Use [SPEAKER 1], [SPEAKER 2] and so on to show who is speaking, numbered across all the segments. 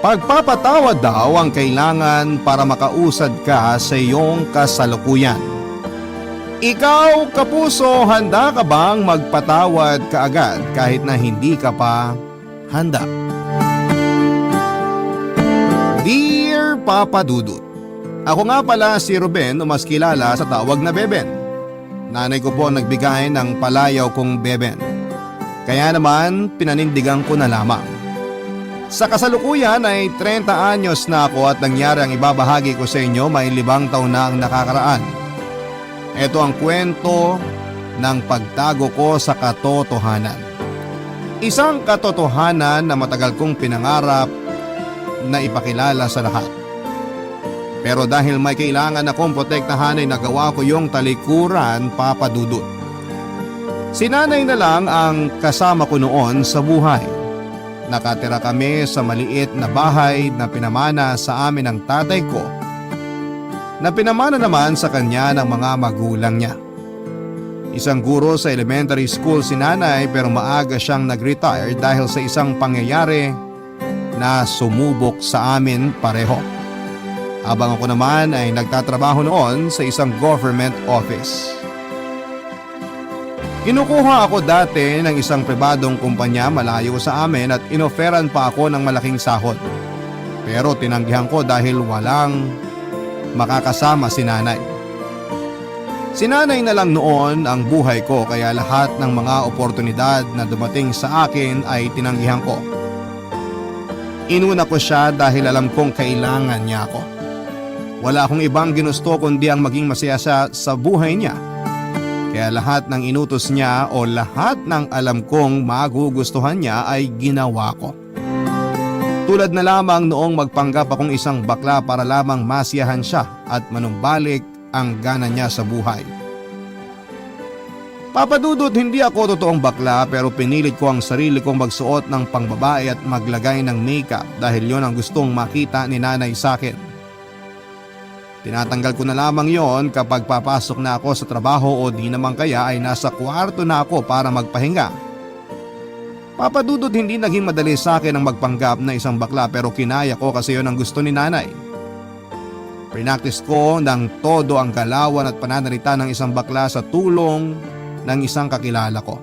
[SPEAKER 1] Pagpapatawad daw ang kailangan para makausad ka sa iyong kasalukuyan. Ikaw, kapuso, handa ka bang magpatawad kaagad kahit na hindi ka pa handa? Dear Papa Dudut, ako nga pala si Ruben o mas kilala sa tawag na Beben. Nanay ko po nagbigay ng palayaw kong Beben. Kaya naman pinanindigan ko na lamang. Sa kasalukuyan ay 30 anyos na ako at nangyari ang ibabahagi ko sa inyo may 5 taon na ang nakakaraan. Ito ang kwento ng pagtago ko sa katotohanan. Isang katotohanan na matagal kong pinangarap na ipakilala sa lahat. Pero dahil may kailangan akong protektahan ay nagawa ko yung talikuran, Papa Dudut. Si nanay na lang ang kasama ko noon sa buhay. Nakatira kami sa maliit na bahay na pinamana sa amin ng tatay ko, na pinamana naman sa kanya ng mga magulang niya. Isang guro sa elementary school si nanay pero maaga siyang nag-retire dahil sa isang pangyayari na sumubok sa amin pareho. Habang ako naman ay nagtatrabaho noon sa isang government office. Kinukuha ako dati ng isang pribadong kumpanya malayo sa amin at inoferan pa ako ng malaking sahod. Pero tinanggihan ko dahil walang makakasama si nanay. Si nanay na lang noon ang buhay ko kaya lahat ng mga oportunidad na dumating sa akin ay tinanggihan ko. Inuna ko siya dahil alam kong kailangan niya ako. Wala akong ibang ginusto kundi ang maging masaya siya sa buhay niya. Kaya lahat ng inutos niya o lahat ng alam kong magugustuhan niya ay ginawa ko. Tulad na lamang noong magpanggap akong isang bakla para lamang masiyahan siya at manumbalik ang gana niya sa buhay. Papa Dudut, hindi ako totoong bakla pero pinilit ko ang sarili kong magsuot ng pangbabae at maglagay ng makeup dahil yon ang gustong makita ni nanay sa akin. Tinatanggal ko na lamang yon kapag papasok na ako sa trabaho o di naman kaya ay nasa kwarto na ako para magpahinga. Papa Dudut, hindi naging madali sa akin ang magpanggap na isang bakla pero kinaya ko kasi yon ang gusto ni nanay. Prinaktis ko ng todo ang galawan at pananalita ng isang bakla sa tulong ng isang kakilala ko.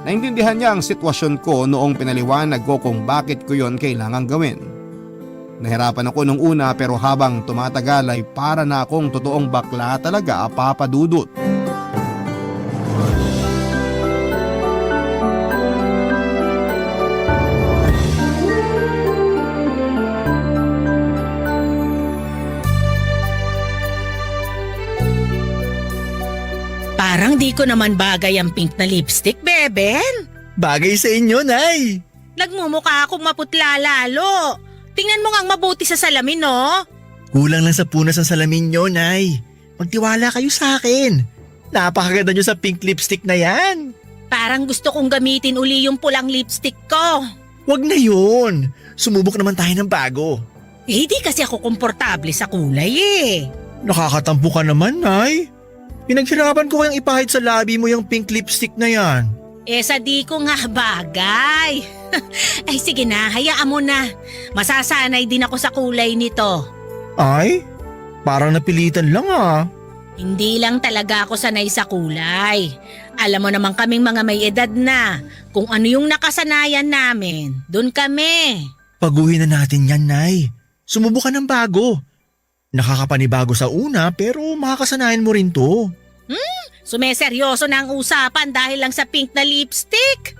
[SPEAKER 1] Naintindihan niya ang sitwasyon ko noong pinaliwanag ko kung bakit ko yon kailangang gawin. Nahirapan ako nung una pero habang tumatagal ay para na akong totoong bakla talaga, Papa Dudut.
[SPEAKER 2] Parang di ko naman bagay ang pink na lipstick, Beben.
[SPEAKER 3] Bagay sa inyo, Nay.
[SPEAKER 2] Nagmumukha akong maputla lalo. Tingnan mo ngang mabuti sa salamin, no?
[SPEAKER 3] Kulang lang sa punas ang salamin nyo, Nay. Magtiwala kayo sa akin. Napakaganda nyo sa pink lipstick na yan.
[SPEAKER 2] Parang gusto kong gamitin uli yung pulang lipstick ko.
[SPEAKER 3] Wag na yun. Sumubok naman tayo ng bago.
[SPEAKER 2] Eh, di kasi ako komportable sa kulay eh.
[SPEAKER 3] Nakakatampo ka naman, Nay. Pinaghirapan ko kayang ipahid sa labi mo yung pink lipstick na yan.
[SPEAKER 2] Eh, sa di ko nga bagay. Ay, sige na, hayaan mo na. Masasanay din ako sa kulay nito.
[SPEAKER 3] Ay, parang napilitan lang ah.
[SPEAKER 2] Hindi lang talaga ako sanay sa kulay. Alam mo naman kaming mga may edad na. Kung ano yung nakasanayan namin, dun kami.
[SPEAKER 3] Paguhin na natin yan, Nay. Sumubukan ng bago. Nakakapanibago sa una pero makakasanayan mo rin to.
[SPEAKER 2] Sumeseryoso na ang usapan dahil lang sa pink na lipstick.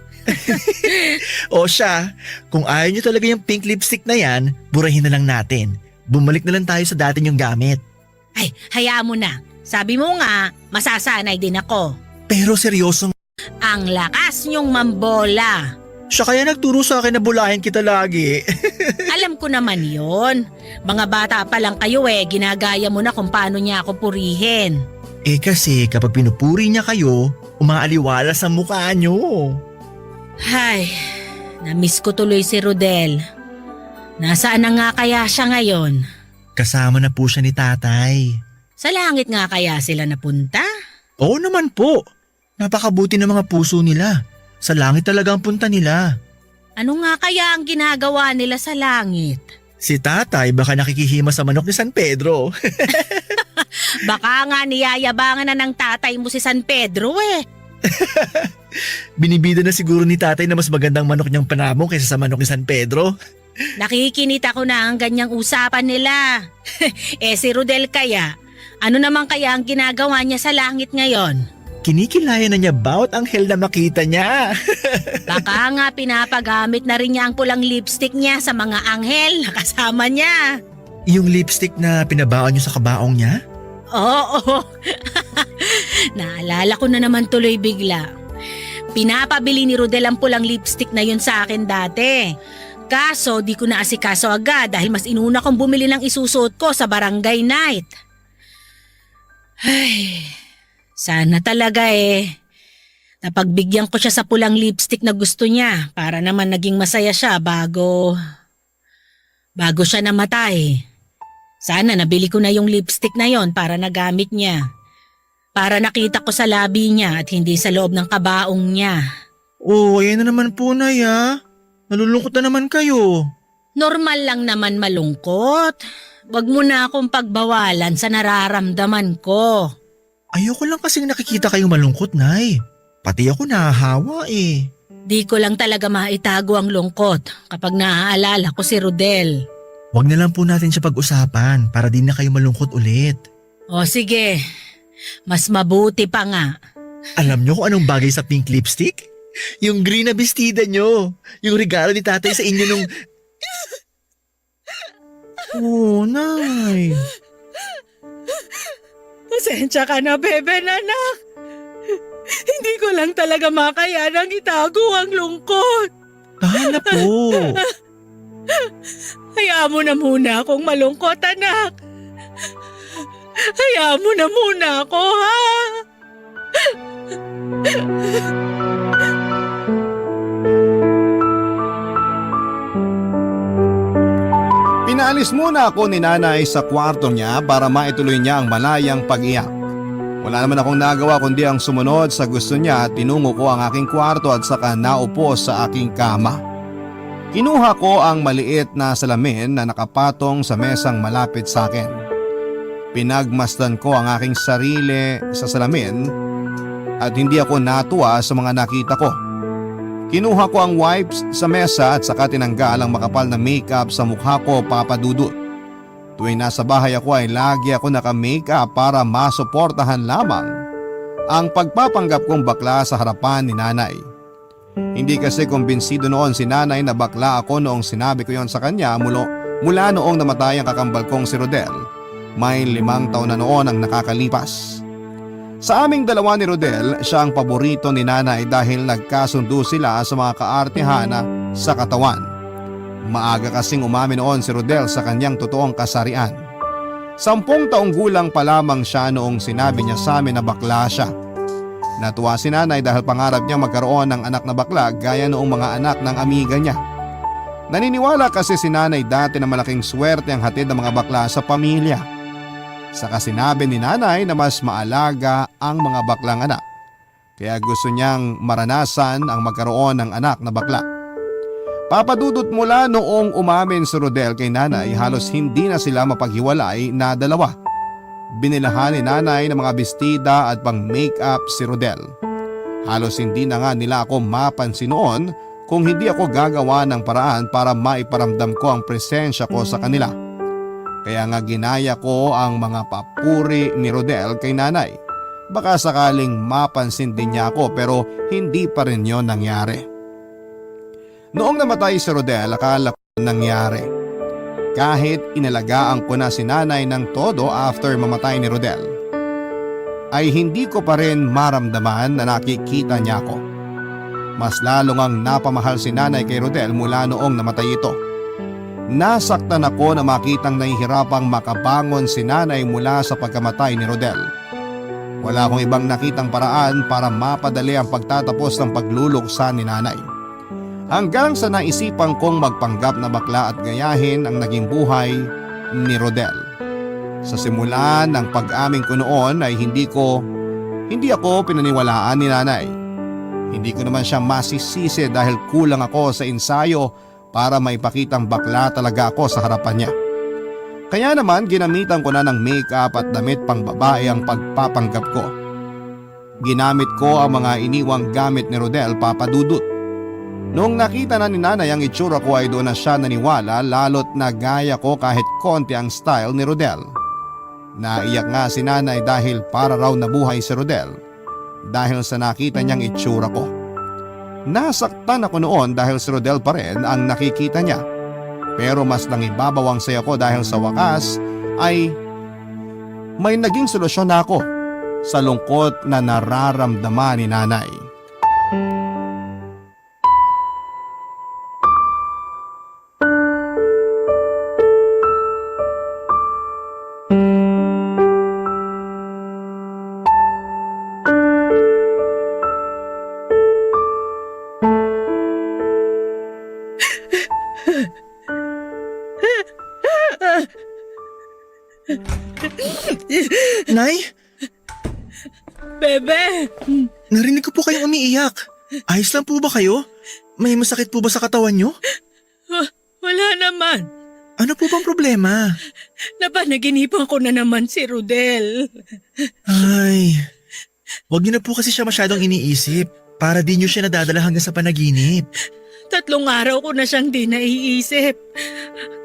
[SPEAKER 3] O siya, kung ayaw nyo talaga yung pink lipstick na yan, burahin na lang natin. Bumalik na lang tayo sa dati nyong gamit.
[SPEAKER 2] Ay, hayaan mo na. Sabi mo nga, masasanay din ako.
[SPEAKER 3] Pero seryosong
[SPEAKER 2] Ang lakas niyong mambola.
[SPEAKER 3] siya kaya nagturo sa akin na bulahin kita lagi.
[SPEAKER 2] Alam ko naman yon. Mga bata pa lang kayo ginagaya mo na kung paano niya ako purihin.
[SPEAKER 3] Eh kasi kapag pinupuri niya kayo, umaaliwala sa mukha nyo.
[SPEAKER 2] Hay, namiss ko tuloy si Rodel. Nasaan na nga kaya siya ngayon?
[SPEAKER 3] Kasama na po siya ni tatay.
[SPEAKER 2] Sa langit nga kaya sila napunta?
[SPEAKER 3] Oo naman po. Napakabuti ng mga puso nila. Sa langit talaga ang punta nila.
[SPEAKER 2] Ano nga kaya ang ginagawa nila sa langit?
[SPEAKER 3] Si tatay baka nakikihima sa manok ni San Pedro.
[SPEAKER 2] Baka nga niyayabangan na ng tatay mo si San Pedro eh.
[SPEAKER 3] Binibida na siguro ni tatay na mas magandang manok niyang panamong kaysa sa manok ni San Pedro.
[SPEAKER 2] Nakikinita ko na ang ganyang usapan nila. Si Rodel kaya, ano naman kaya ang ginagawa niya sa langit ngayon?
[SPEAKER 3] Kinikilayan na niya bawat anghel na makita niya.
[SPEAKER 2] Baka nga pinapagamit na rin niya ang pulang lipstick niya sa mga anghel na kasama niya.
[SPEAKER 3] Yung lipstick na pinabaon niyo sa kabaong niya?
[SPEAKER 2] Oo. Naalala ko na naman tuloy bigla. Pinapabili ni Rodel ang pulang lipstick na yun sa akin dati. Kaso di ko naasikaso agad dahil mas inuna kong bumili ng isusuot ko sa barangay night. Ay, sana talaga napagbigyan ko siya sa pulang lipstick na gusto niya para naman naging masaya siya bago siya namatay. Sana nabili ko na yung lipstick na yon para nagamit niya. Para nakita ko sa labi niya at hindi sa loob ng kabaong niya.
[SPEAKER 3] Oh, ayan na naman po, Nay, ah. Nalulungkot na naman kayo.
[SPEAKER 2] Normal lang naman malungkot. Wag mo na akong pagbawalan sa nararamdaman ko.
[SPEAKER 3] Ayoko lang kasing nakikita kayong malungkot, Nay. Pati ako nahahawa eh.
[SPEAKER 2] Di ko lang talaga maitago ang lungkot kapag naaalala ko si Rodel.
[SPEAKER 3] Huwag na lang po natin siya pag-usapan para di na kayo malungkot ulit.
[SPEAKER 2] O sige, mas mabuti pa nga.
[SPEAKER 3] Alam niyo kung anong bagay sa pink lipstick? Yung green na bestida niyo. Yung regalo ni tatay sa inyo nung... Oh, Nay.
[SPEAKER 2] Pasensya ka na, bebe, anak. Hindi ko lang talaga makayanang itago ang lungkot.
[SPEAKER 3] Tahan na po.
[SPEAKER 2] Hayaan mo na muna akong malungkot, anak. Hayaan mo na muna ako, ha?
[SPEAKER 1] Pinaalis muna ako ni nanay sa kwarto niya para maituloy niya ang malayang pag-iyak. Wala naman akong nagawa kundi ang sumunod sa gusto niya at tinungo ko ang aking kwarto at saka naupo sa aking kama. Kinuha ko ang maliit na salamin na nakapatong sa mesang malapit sa akin. Pinagmasdan ko ang aking sarili sa salamin at hindi ako natuwa sa mga nakita ko. Kinuha ko ang wipes sa mesa at saka tinanggal ang makapal na makeup sa mukha ko, Papa Dudut. Tuwing nasa bahay ako ay lagi ako naka-makeup para masuportahan lamang ang pagpapanggap kong bakla sa harapan ni nanay. Hindi kasi kumbinsido noon si nanay na bakla ako noong sinabi ko yon sa kanya mula noong namatay ang kakambal kong si Rodel. May 5 taon na noon ang nakakalipas. Sa aming dalawa ni Rodel, siya ang paborito ni nanay dahil nagkasundo sila sa mga kaartehana sa katawan. Maaga kasing umamin noon si Rodel sa kanyang totoong kasarian. 10 taong gulang pa lamang siya noong sinabi niya sa amin na bakla siya. Natuwa si nanay dahil pangarap niya magkaroon ng anak na bakla gaya noong mga anak ng amiga niya. Naniniwala kasi si nanay dati na malaking swerte ang hatid ng mga bakla sa pamilya. Saka sinabi ni nanay na mas maalaga ang mga baklang anak. Kaya gusto niyang maranasan ang magkaroon ng anak na bakla. Papadudot mula noong umamin si Rodel kay nanay, halos hindi na sila mapaghiwalay na dalawa. Binilahan ni nanay ng mga bestida at pang make-up si Rodel. Halos hindi na nga nila ako mapansin noon kung hindi ako gagawa ng paraan para maiparamdam ko ang presensya ko sa kanila. Kaya nga ginaya ko ang mga papuri ni Rodel kay nanay. Baka sakaling mapansin din niya ako pero hindi pa rin yon nangyari. Noong namatay si Rodel, akala ko nangyari. Kahit inalagaan ko na si nanay ng todo after mamatay ni Rodel, ay hindi ko pa rin maramdaman na nakikita niya ako. Mas lalong ang napamahal si nanay kay Rodel mula noong namatay ito. Nasaktan ako na makitang nahihirapang makabangon si nanay mula sa pagkamatay ni Rodel. Wala akong ibang nakitang paraan para mapadali ang pagtatapos ng pagluluksa ni nanay. Hanggang sa naisipan kong magpanggap na bakla at gayahin ang naging buhay ni Rodel. Sa simula ng pag-amin ko noon ay hindi ako pinaniwalaan ni nanay. Hindi ko naman siya masisisi dahil kulang ako sa ensayo para maipakitang bakla talaga ako sa harapan niya. Kaya naman ginamitan ko na ng make-up at damit pang babae ang pagpapanggap ko. Ginamit ko ang mga iniwang gamit ni Rodel, Papa Dudut. Noong nakita na ni nanay ang itsura ko ay doon na siya naniwala, lalo't nagaya ko kahit konti ang style ni Rodel. Naiyak nga si nanay dahil para raw nabuhay si Rodel dahil sa nakita niyang itsura ko. Nasaktan ako noon dahil si Rodel pa rin ang nakikita niya. Pero mas nangibabaw ang saya ko dahil sa wakas ay may naging solusyon na ako sa lungkot na nararamdaman ni nanay.
[SPEAKER 3] Nay,
[SPEAKER 2] Bebe!
[SPEAKER 3] narinig ko po kayong umiiyak. Ayos lang po ba kayo? May masakit po ba sa katawan nyo?
[SPEAKER 2] Wala naman.
[SPEAKER 3] Ano po bang problema?
[SPEAKER 2] Napanaginipan ko na naman si Rodel.
[SPEAKER 3] Ay, wag niyo na po kasi siya masyadong iniisip para di niyo siya nadadala hanggang sa panaginip.
[SPEAKER 2] 3 araw ko na siyang di naiisip.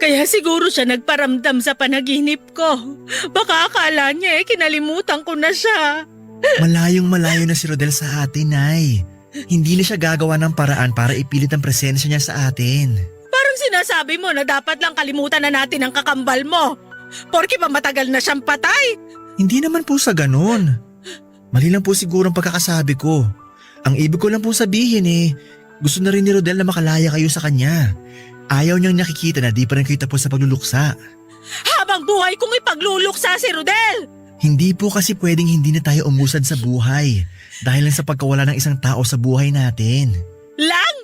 [SPEAKER 2] Kaya siguro siya nagparamdam sa panaginip ko. Baka akala niya kinalimutan ko na siya.
[SPEAKER 3] Malayong malayo na si Rodel sa atin, Nay. Hindi na siya gagawa ng paraan para ipilit ang presensya niya sa atin.
[SPEAKER 2] Parang sinasabi mo na dapat lang kalimutan na natin ang kakambal mo. Porke pa matagal na siyang patay.
[SPEAKER 3] Hindi naman po sa ganun. Mali lang po siguro ang pagkakasabi ko. Ang ibig ko lang po sabihin gusto na rin ni Rodel na makalaya kayo sa kanya. Ayaw niyang nakikita na di pa rin kayo tapos sa pagluluksa.
[SPEAKER 2] Habang buhay kong ipagluluksa si Rodel!
[SPEAKER 3] Hindi po kasi pwedeng hindi na tayo umusad sa buhay dahil lang sa pagkawala ng isang tao sa buhay natin.
[SPEAKER 2] Lang?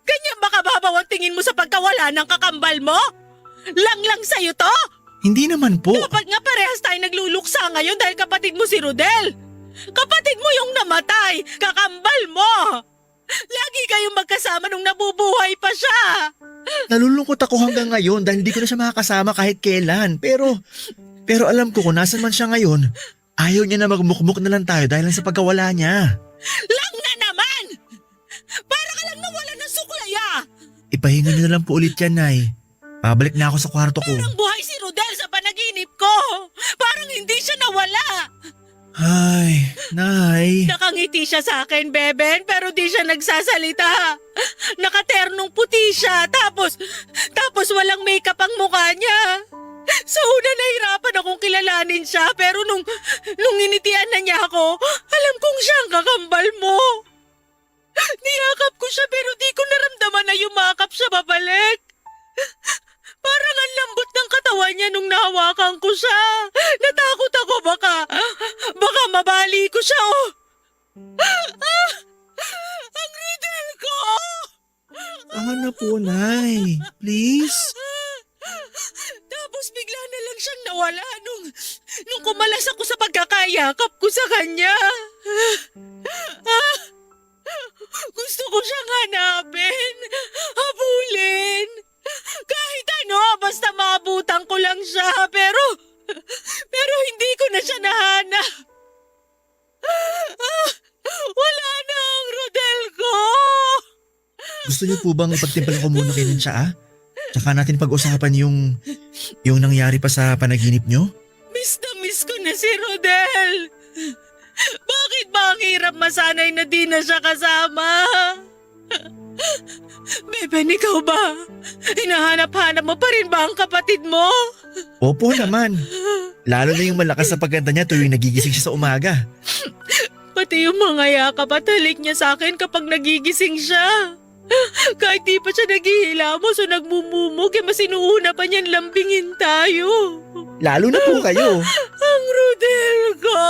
[SPEAKER 2] Ganyan ba kababaw ang tingin mo sa pagkawala ng kakambal mo? Lang sa'yo to?
[SPEAKER 3] Hindi naman po.
[SPEAKER 2] Dapat nga parehas tayo nagluluksa ngayon dahil kapatid mo si Rodel. Kapatid mo yung namatay, kakambal mo. Lagi kayong magkasama nung nabubuhay pa siya.
[SPEAKER 3] Nalulungkot ako hanggang ngayon dahil hindi ko na siya makakasama kahit kailan. Pero alam ko kung nasan man siya ngayon, ayaw niya na magmukmuk na lang tayo dahil lang sa pagkawala niya.
[SPEAKER 2] Lang na naman! Para ka lang nawala ng suklaya!
[SPEAKER 3] Ipahinga niyo na lang po ulit yan, Nay. Pabalik na ako sa kwarto ko.
[SPEAKER 2] Parang buhay si Rodel sa panaginip ko. Parang hindi siya nawala.
[SPEAKER 3] Ay, Nay.
[SPEAKER 2] Nakangiti siya sa akin, Beben, pero di siya nagsasalita. Nakaternong puti siya, tapos walang makeup ang mukha niya. Sa una nahirapan akong kilalanin siya, pero nung initian na niya ako, alam kong siya ang kakambal mo. Niyakap ko siya pero di ko naramdaman na yumakap siya babalik. Parang ang lambot ng katawan niya nung nahawakan ko siya. Natakot ako baka mabali ko siya ang Rodel ko!
[SPEAKER 3] Ano po, Nay? Please?
[SPEAKER 2] Tapos bigla na lang siyang nawala nung kumalas ako sa pagkakayakap ko sa kanya. Gusto ko siyang hanapin, habulin. Kahit ano, basta maabutan ko lang siya, pero hindi ko na siya nahanap. Wala na ang Rodel ko.
[SPEAKER 3] Gusto niyo po bang pagtimplahan ko muna kayo ng tsaa? Tsaka natin pag-usapan yung nangyari pa sa panaginip niyo?
[SPEAKER 2] Miss na miss ko na si Rodel. Bakit ba ang hirap masanay na di na siya kasama? Beben, ikaw ba? Hinahanap-hanap mo pa rin ba ang kapatid mo?
[SPEAKER 3] Opo naman. Lalo na yung malakas sa pagkanta niya tuwing nagigising siya sa umaga.
[SPEAKER 2] Pati yung mga yakap at halik niya sa akin kapag nagigising siya. Kahit di pa siya naghihilamos o nagmumumog, mas inuuna pa niyan lambingin tayo.
[SPEAKER 3] Lalo na po kayo.
[SPEAKER 2] Ang Rodel ko!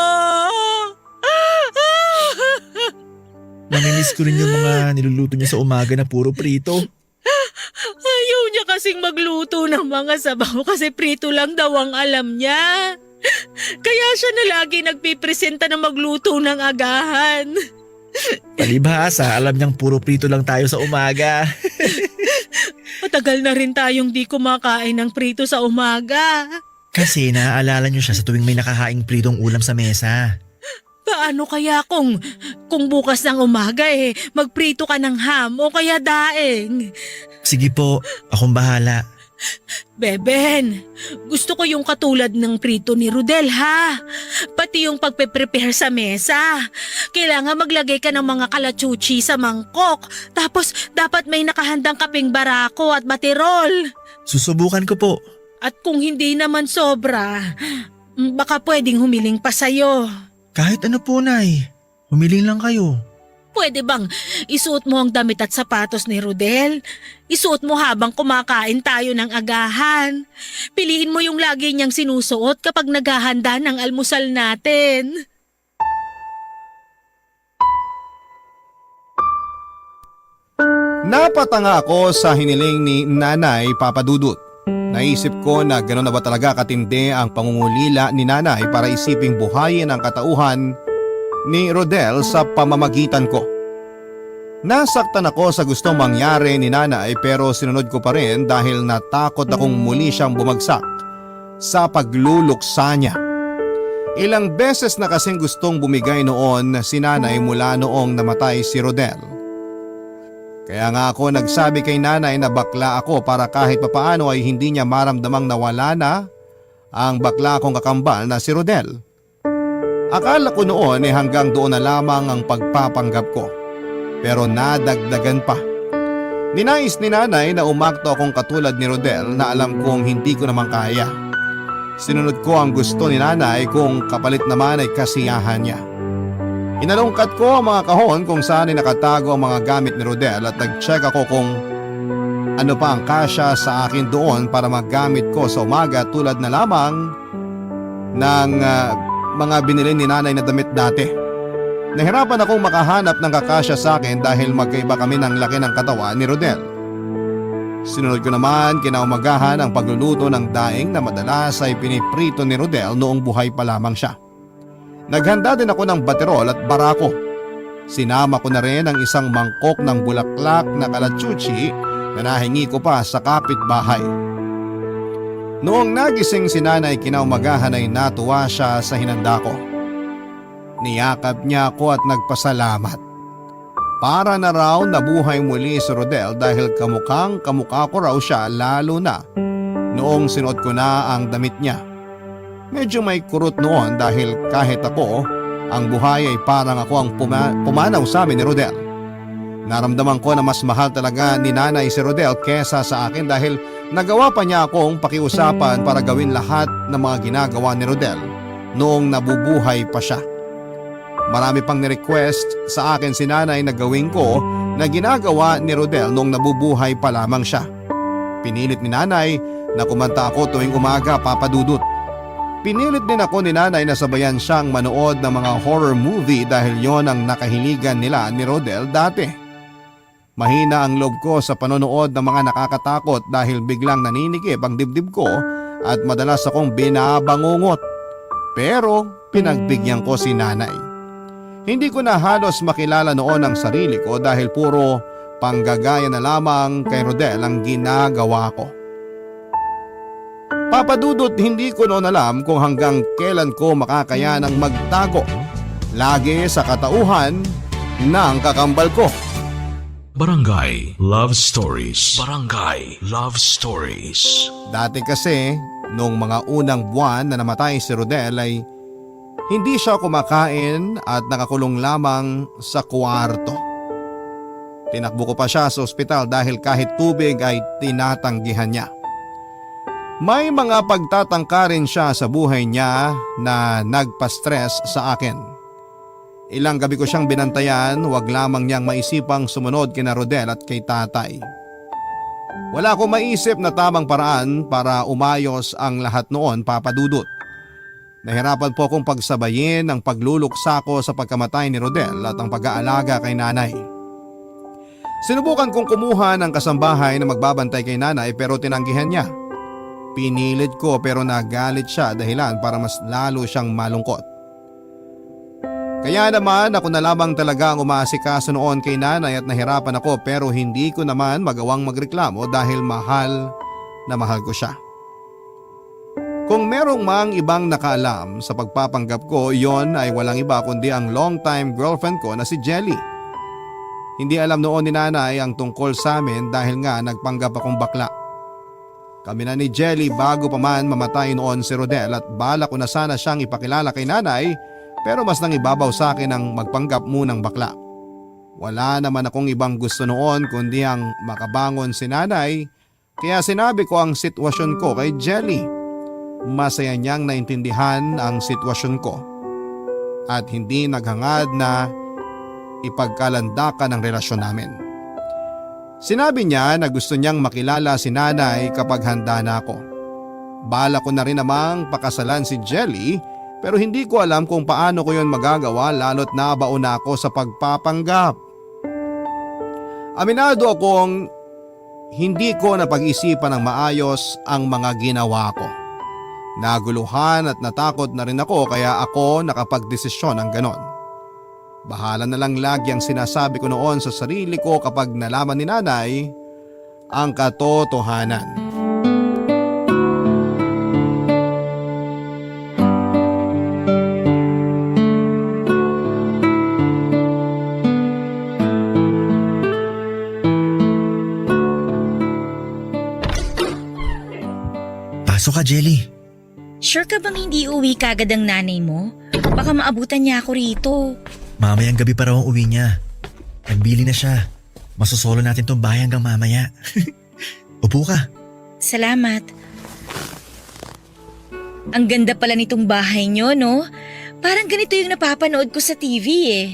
[SPEAKER 3] Namimiss ko rin yung mga niluluto niya sa umaga na puro prito.
[SPEAKER 2] Ayaw niya kasing magluto ng mga sabaw kasi prito lang daw ang alam niya. Kaya siya na lagi nagpipresenta na magluto ng agahan.
[SPEAKER 3] Palibhasa, alam niyang puro prito lang tayo sa umaga.
[SPEAKER 2] Matagal na rin tayong di kumakain ng prito sa umaga.
[SPEAKER 3] Kasi naaalala niyo siya sa tuwing may nakahaing pritong ulam sa mesa.
[SPEAKER 2] Paano kaya kung bukas ng umaga magprito ka ng ham o kaya daing?
[SPEAKER 3] Sige po, akong bahala.
[SPEAKER 2] Beben, gusto ko yung katulad ng prito ni Rodel ha. Pati yung pagpe-prepare sa mesa. Kailangan maglagay ka ng mga kalachuchi sa mangkok. Tapos dapat may nakahandang kaping barako at baterol.
[SPEAKER 3] Susubukan ko po.
[SPEAKER 2] At kung hindi naman sobra, baka pwedeng humiling pa sa'yo.
[SPEAKER 3] Kahit ano po, Nay. Humiling lang kayo.
[SPEAKER 2] Pwede bang isuot mo ang damit at sapatos ni Rodel? Isuot mo habang kumakain tayo ng agahan. Piliin mo yung lagi niyang sinusuot kapag naghahanda ng almusal natin.
[SPEAKER 1] Napatanga ako sa hiniling ni Nanay Papa Dudut. Naisip ko na gano'n na ba talaga katindi ang pangungulila ni Nanay para isiping buhayin ang katauhan ni Rodel sa pamamagitan ko. Nasaktan ako sa gustong mangyari ni Nanay pero sinunod ko pa rin dahil natakot akong muli siyang bumagsak sa pagluluksa niya. Ilang beses na kasing gustong bumigay noon si Nanay mula noong namatay si Rodel. Kaya nga ako nagsabi kay Nanay na bakla ako para kahit papaano ay hindi niya maramdamang nawala na ang bakla kong kakambal na si Rodel. Akala ko noon hanggang doon na lamang ang pagpapanggap ko. Pero nadagdagan pa. Ninais ni Nanay na umakto akong katulad ni Rodel na alam kong hindi ko naman kaya. Sinunod ko ang gusto ni Nanay kung kapalit naman ay kasiyahan niya. Inalungkat ko ang mga kahon kung saan ay nakatago ang mga gamit ni Rodel at nag-check ako kung ano pa ang kasya sa akin doon para magamit ko sa umaga tulad na lamang ng mga binili ni Nanay na damit dati. Nahirapan akong makahanap ng kakasya sa akin dahil magkaiba kami ng laki ng katawan ni Rodel. Sinunod ko naman kinaumagahan ang pagluluto ng daing na madalas ay piniprito ni Rodel noong buhay pa lamang siya. Naghanda din ako ng baterol at barako. Sinama ko na rin ang isang mangkok ng bulaklak na kalachuchi na nahingi ko pa sa kapitbahay. Noong nagising si Nanay kinaumagahan ay natuwa siya sa hinanda ko. Niyakap niya ako at nagpasalamat. Para na raw nabuhay muli si Rodel dahil kamukhang kamukha ko raw siya lalo na noong sinuot ko na ang damit niya. Medyo may kurot noon dahil kahit ako, ang buhay ay parang ako ang pumanaw sa amin ni Rodel. Naramdaman ko na mas mahal talaga ni Nanay si Rodel kesa sa akin dahil nagawa pa niya akong pakiusapan para gawin lahat ng mga ginagawa ni Rodel noong nabubuhay pa siya. Marami pang ni-request sa akin si Nanay na gawin ko na ginagawa ni Rodel noong nabubuhay pa lamang siya. Pinilit ni Nanay na kumanta ako tuwing umaga, Papa Dudut. Pinilit din ako ni Nanay na sabayan siyang manood ng mga horror movie dahil yon ang nakahiligan nila ni Rodel dati. Mahina ang loob ko sa panonood ng mga nakakatakot dahil biglang naninikip ang dibdib ko at madalas akong binabangungot. Pero pinagbigyan ko si Nanay. Hindi ko na halos makilala noon ang sarili ko dahil puro panggagaya na lamang kay Rodel ang ginagawa ko. Papa Dudut, hindi ko noon alam kung hanggang kailan ko makakayanang magtago lagi sa katauhan ng kakambal ko.
[SPEAKER 4] Barangay Love Stories. Barangay Love Stories.
[SPEAKER 1] Dati kasi, noong mga unang buwan na namatay si Rodel ay hindi siya kumakain at nakakulong lamang sa kwarto. Tinakbo ko pa siya sa ospital dahil kahit tubig ay tinatanggihan niya. May mga pagtatangka rin siya sa buhay niya na nagpa-stress sa akin. Ilang gabi ko siyang binantayan, wag lamang niyang maisipang sumunod kina Rodel at kay tatay. Wala akong maisip na tamang paraan para umayos ang lahat noon, Papa Dudut. Nahirapan po akong pagsabayin ang pagluluksa ko sa pagkamatay ni Rodel at ang pag-aalaga kay Nanay. Sinubukan kong kumuha ng kasambahay na magbabantay kay Nanay pero tinanggihan niya. Pinilit ko pero nagalit siya dahilan para mas lalo siyang malungkot. Kaya naman ako na lamang talaga ang umaasikaso noon kay nanay at nahirapan ako pero hindi ko naman magawang magreklamo dahil mahal na mahal ko siya. Kung merong mang ibang nakaalam sa pagpapanggap ko, yon ay walang iba kundi ang long-time girlfriend ko na si Jelly. Hindi alam noon ni nanay ang tungkol sa amin dahil nga nagpanggap akong bakla. Kami na ni Jelly bago pa man mamatay noon si Rodel at bala ko na sana siyang ipakilala kay nanay pero mas nang ibabaw sa akin ang magpanggap munang bakla. Wala naman akong ibang gusto noon kundi ang makabangon si nanay kaya sinabi ko ang sitwasyon ko kay Jelly. Masaya niyang naintindihan ang sitwasyon ko at hindi naghangad na ipagkalandakan ang relasyon namin. Sinabi niya na gusto niyang makilala si nanay kapag handa na ako. Bala ko na rin namang pakasalan si Jelly pero hindi ko alam kung paano ko yon magagawa lalo't nabaon na ako sa pagpapanggap. Aminado akong hindi ko napag-isipan ng maayos ang mga ginawa ko. Naguluhan at natakot na rin ako kaya ako nakapagdesisyon ng ganon. Bahala na lang lagi ang sinasabi ko noon sa sarili ko kapag nalaman ni nanay ang katotohanan.
[SPEAKER 3] Pasok ka, Jelly.
[SPEAKER 5] Sure ka bang hindi uwi kagad ang nanay mo? Baka maabutan niya ako rito.
[SPEAKER 3] Mamayang gabi pa raw ang uwi niya. Nagbili na siya. Masusolo natin tong bahay hanggang mamaya. Upo ka.
[SPEAKER 5] Salamat. Ang ganda pala nitong bahay niyo, no? Parang ganito yung napapanood ko sa TV eh.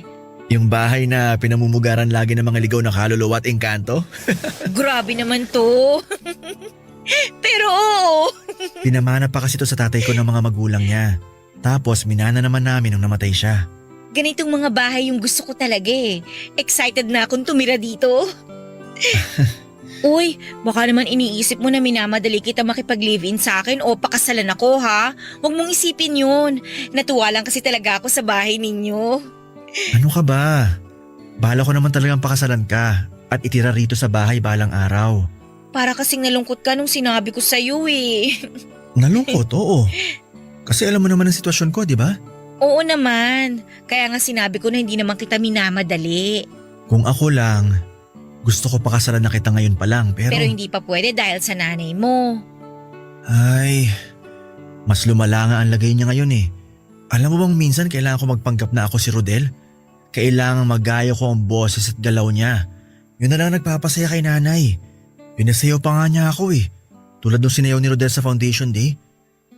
[SPEAKER 3] Yung bahay na pinamumugaran lagi ng mga ligaw na kaluluwa at engkanto.
[SPEAKER 5] Grabe naman to. Pero oo.
[SPEAKER 3] Pinamana pa kasi ito sa tatay ko ng mga magulang niya. Tapos minana naman namin nung namatay siya.
[SPEAKER 5] Ganitong mga bahay yung gusto ko talaga eh. Excited na akong tumira dito. Uy, baka naman iniisip mo na minamadali kita makipag-live-in sa akin o pakasalan ako ha? Huwag mong isipin yun. Natuwa lang kasi talaga ako sa bahay ninyo.
[SPEAKER 3] Ano ka ba? Bala ko naman talagang pakasalan ka at itira rito sa bahay balang araw.
[SPEAKER 5] Para kasing nalungkot ka nung sinabi ko sa'yo eh.
[SPEAKER 3] Nalungkot, oo. Kasi alam mo naman ang sitwasyon ko, di ba?
[SPEAKER 5] Oo naman. Kaya nga sinabi ko na hindi naman kita minamadali.
[SPEAKER 3] Kung ako lang, gusto ko pakasalan na kita ngayon pa lang pero…
[SPEAKER 5] Pero hindi pa pwede dahil sa nanay mo.
[SPEAKER 3] Ay, mas lumala nga ang lagay niya ngayon eh. Alam mo bang minsan kailangan ko magpanggap na ako si Rodel? Kailangan magayo ko ang boses at galaw niya. Yun na lang nagpapasaya kay nanay. Pinasayaw pa nga niya ako eh. Tulad nung sinayaw ni Rodel sa Foundation Day.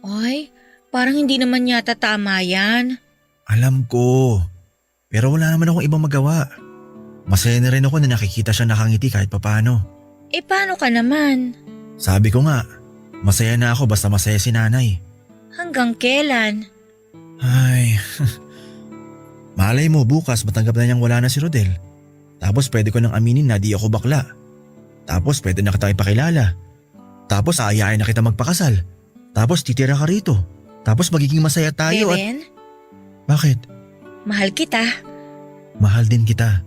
[SPEAKER 5] Ay, parang hindi naman yata tama yan.
[SPEAKER 3] Alam ko. Pero wala naman akong ibang magawa. Masaya na rin ako na nakikita siya nakangiti kahit papano.
[SPEAKER 5] Eh paano ka naman?
[SPEAKER 3] Sabi ko nga, masaya na ako basta masaya si nanay.
[SPEAKER 5] Hanggang kailan?
[SPEAKER 3] Ay, malay mo bukas matanggap na niyang wala na si Rodel. Tapos pwede ko nang aminin na di ako bakla. Tapos pwede na kita ipakilala. Tapos aayain na kita magpakasal. Tapos titira ka rito. Tapos magiging masaya tayo
[SPEAKER 5] Beben,
[SPEAKER 3] Bakit?
[SPEAKER 5] mahal kita.
[SPEAKER 3] Mahal din kita.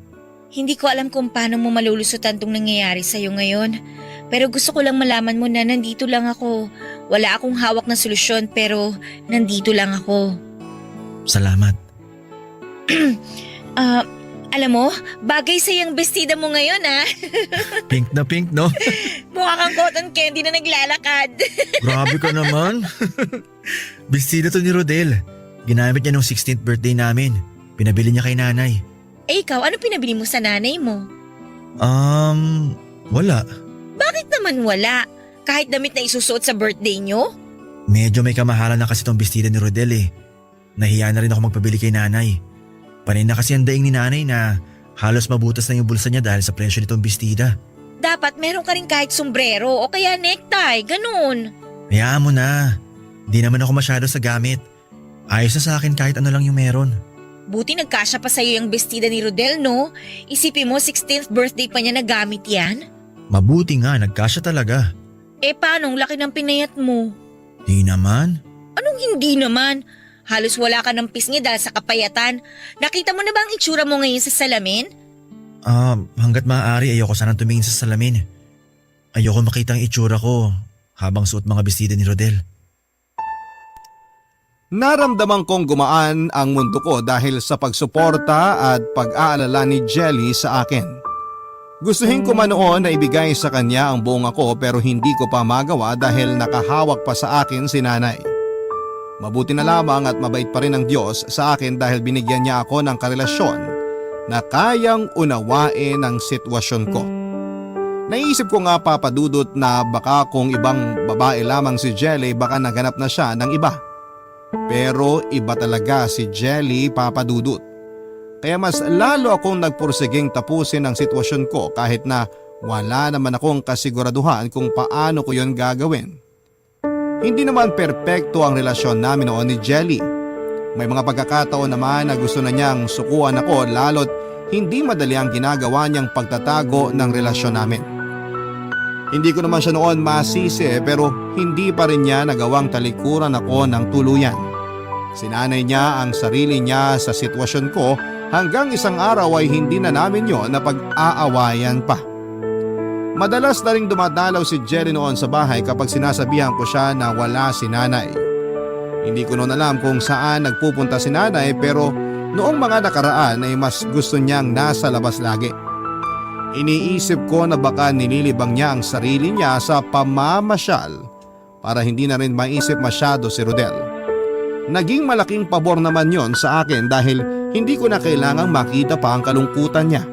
[SPEAKER 5] Hindi ko alam kung paano mo malulusutan tong nangyayari sa'yo ngayon. Pero gusto ko lang malaman mo na nandito lang ako. Wala akong hawak na solusyon pero nandito lang ako.
[SPEAKER 3] Salamat.
[SPEAKER 5] Alam mo, bagay sa yung bestida mo ngayon ha.
[SPEAKER 3] Pink na pink, no?
[SPEAKER 5] Mukha kang cotton candy na naglalakad.
[SPEAKER 3] Grabe ka naman. Bestida to ni Rodel. Ginamit niya nung 16th birthday namin. Pinabili niya kay nanay.
[SPEAKER 5] Eh ikaw, ano pinabili mo sa nanay mo?
[SPEAKER 3] Wala.
[SPEAKER 5] Bakit naman wala? Kahit damit na isusuot sa birthday nyo?
[SPEAKER 3] Medyo may kamahalan na kasi tong bestida ni Rodel eh. Nahiya na rin ako magpabili kay nanay. Panay na kasi ang daing ni nanay na halos mabutas na yung bulsa niya dahil sa presyo nitong bestida.
[SPEAKER 5] Dapat meron ka rin kahit sombrero o kaya necktie, ganun.
[SPEAKER 3] Hayaan mo na. Di naman ako masyado sa gamit. Ayos na sa akin kahit ano lang yung meron.
[SPEAKER 5] Buti nagkasya pa sa'yo yung bestida ni Rodel, no? Isipin mo, 16th birthday pa niya nagamit yan?
[SPEAKER 3] Mabuti nga, nagkasya talaga.
[SPEAKER 5] Eh paano, laki ng pinayat mo?
[SPEAKER 3] Di naman.
[SPEAKER 5] Anong hindi naman? Halos wala ka ng pisngi dahil sa kapayatan. Nakita mo na ba ang itsura mo ngayon sa salamin?
[SPEAKER 3] Hanggat maaari ayoko sanang tumingin sa salamin. Ayoko makita ang itsura ko habang suot mga bestida ni Rodel.
[SPEAKER 1] Naramdaman kong gumaan ang mundo ko dahil sa pagsuporta at pag-aalala ni Jelly sa akin. Gustuhin ko man noon na ibigay sa kanya ang buong ako pero hindi ko pa magawa dahil nakahawak pa sa akin si nanay. Mabuti na lamang at mabait pa rin ang Diyos sa akin dahil binigyan niya ako ng karelasyon na kayang unawain ang sitwasyon ko. Naisip ko nga papadudot na baka kung ibang babae lamang si Jelly baka naganap na siya ng iba. Pero iba talaga si Jelly, Papa Dudut. Kaya mas lalo akong nagpursiging tapusin ang sitwasyon ko kahit na wala naman akong kasiguraduhan kung paano ko yon gagawin. Hindi naman perpekto ang relasyon namin noon ni Jelly. May mga pagkakataon naman na gusto na niyang sukuan ako lalo't hindi madali ang ginagawa niyang pagtatago ng relasyon namin. Hindi ko naman siya noon masisi pero hindi pa rin niya nagawang talikuran ako ng tuluyan. Sinanay niya ang sarili niya sa sitwasyon ko hanggang isang araw ay hindi na namin yon na pag-aawayan pa. Madalas na ring dumadalaw si Jelly noon sa bahay kapag sinasabihan ko siya na wala si nanay. Hindi ko noon alam kung saan nagpupunta si nanay pero noong mga nakaraan ay mas gusto niyang nasa labas lagi. Iniisip ko na baka nililibang niya ang sarili niya sa pamamasyal para hindi na rin maisip masyado si Rodel. Naging malaking pabor naman yon sa akin dahil hindi ko na kailangang makita pa ang kalungkutan niya.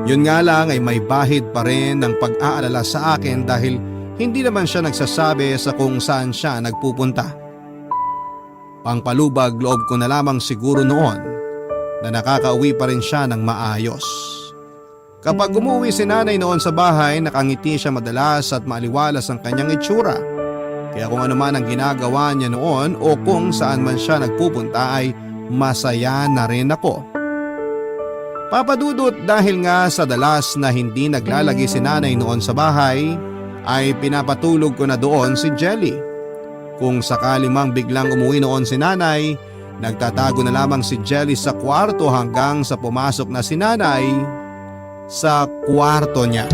[SPEAKER 1] Yun nga lang ay may bahid pa rin ng pag-aalala sa akin dahil hindi naman siya nagsasabi sa kung saan siya nagpupunta. Pangpalubag loob ko na lamang siguro noon na nakakauwi pa rin siya ng maayos. Kapag umuwi si nanay noon sa bahay, nakangiti siya madalas at maaliwalas ang kanyang itsura. Kaya kung ano man ang ginagawa niya noon o kung saan man siya nagpupunta ay masaya na rin ako. Papadudot dahil nga sa dalas na hindi naglalagi si nanay noon sa bahay, ay pinapatulog ko na doon si Jelly. Kung sakali mang biglang umuwi noon si nanay, nagtatago na lamang si Jelly sa kwarto hanggang sa pumasok na si nanay sa kwarto niya.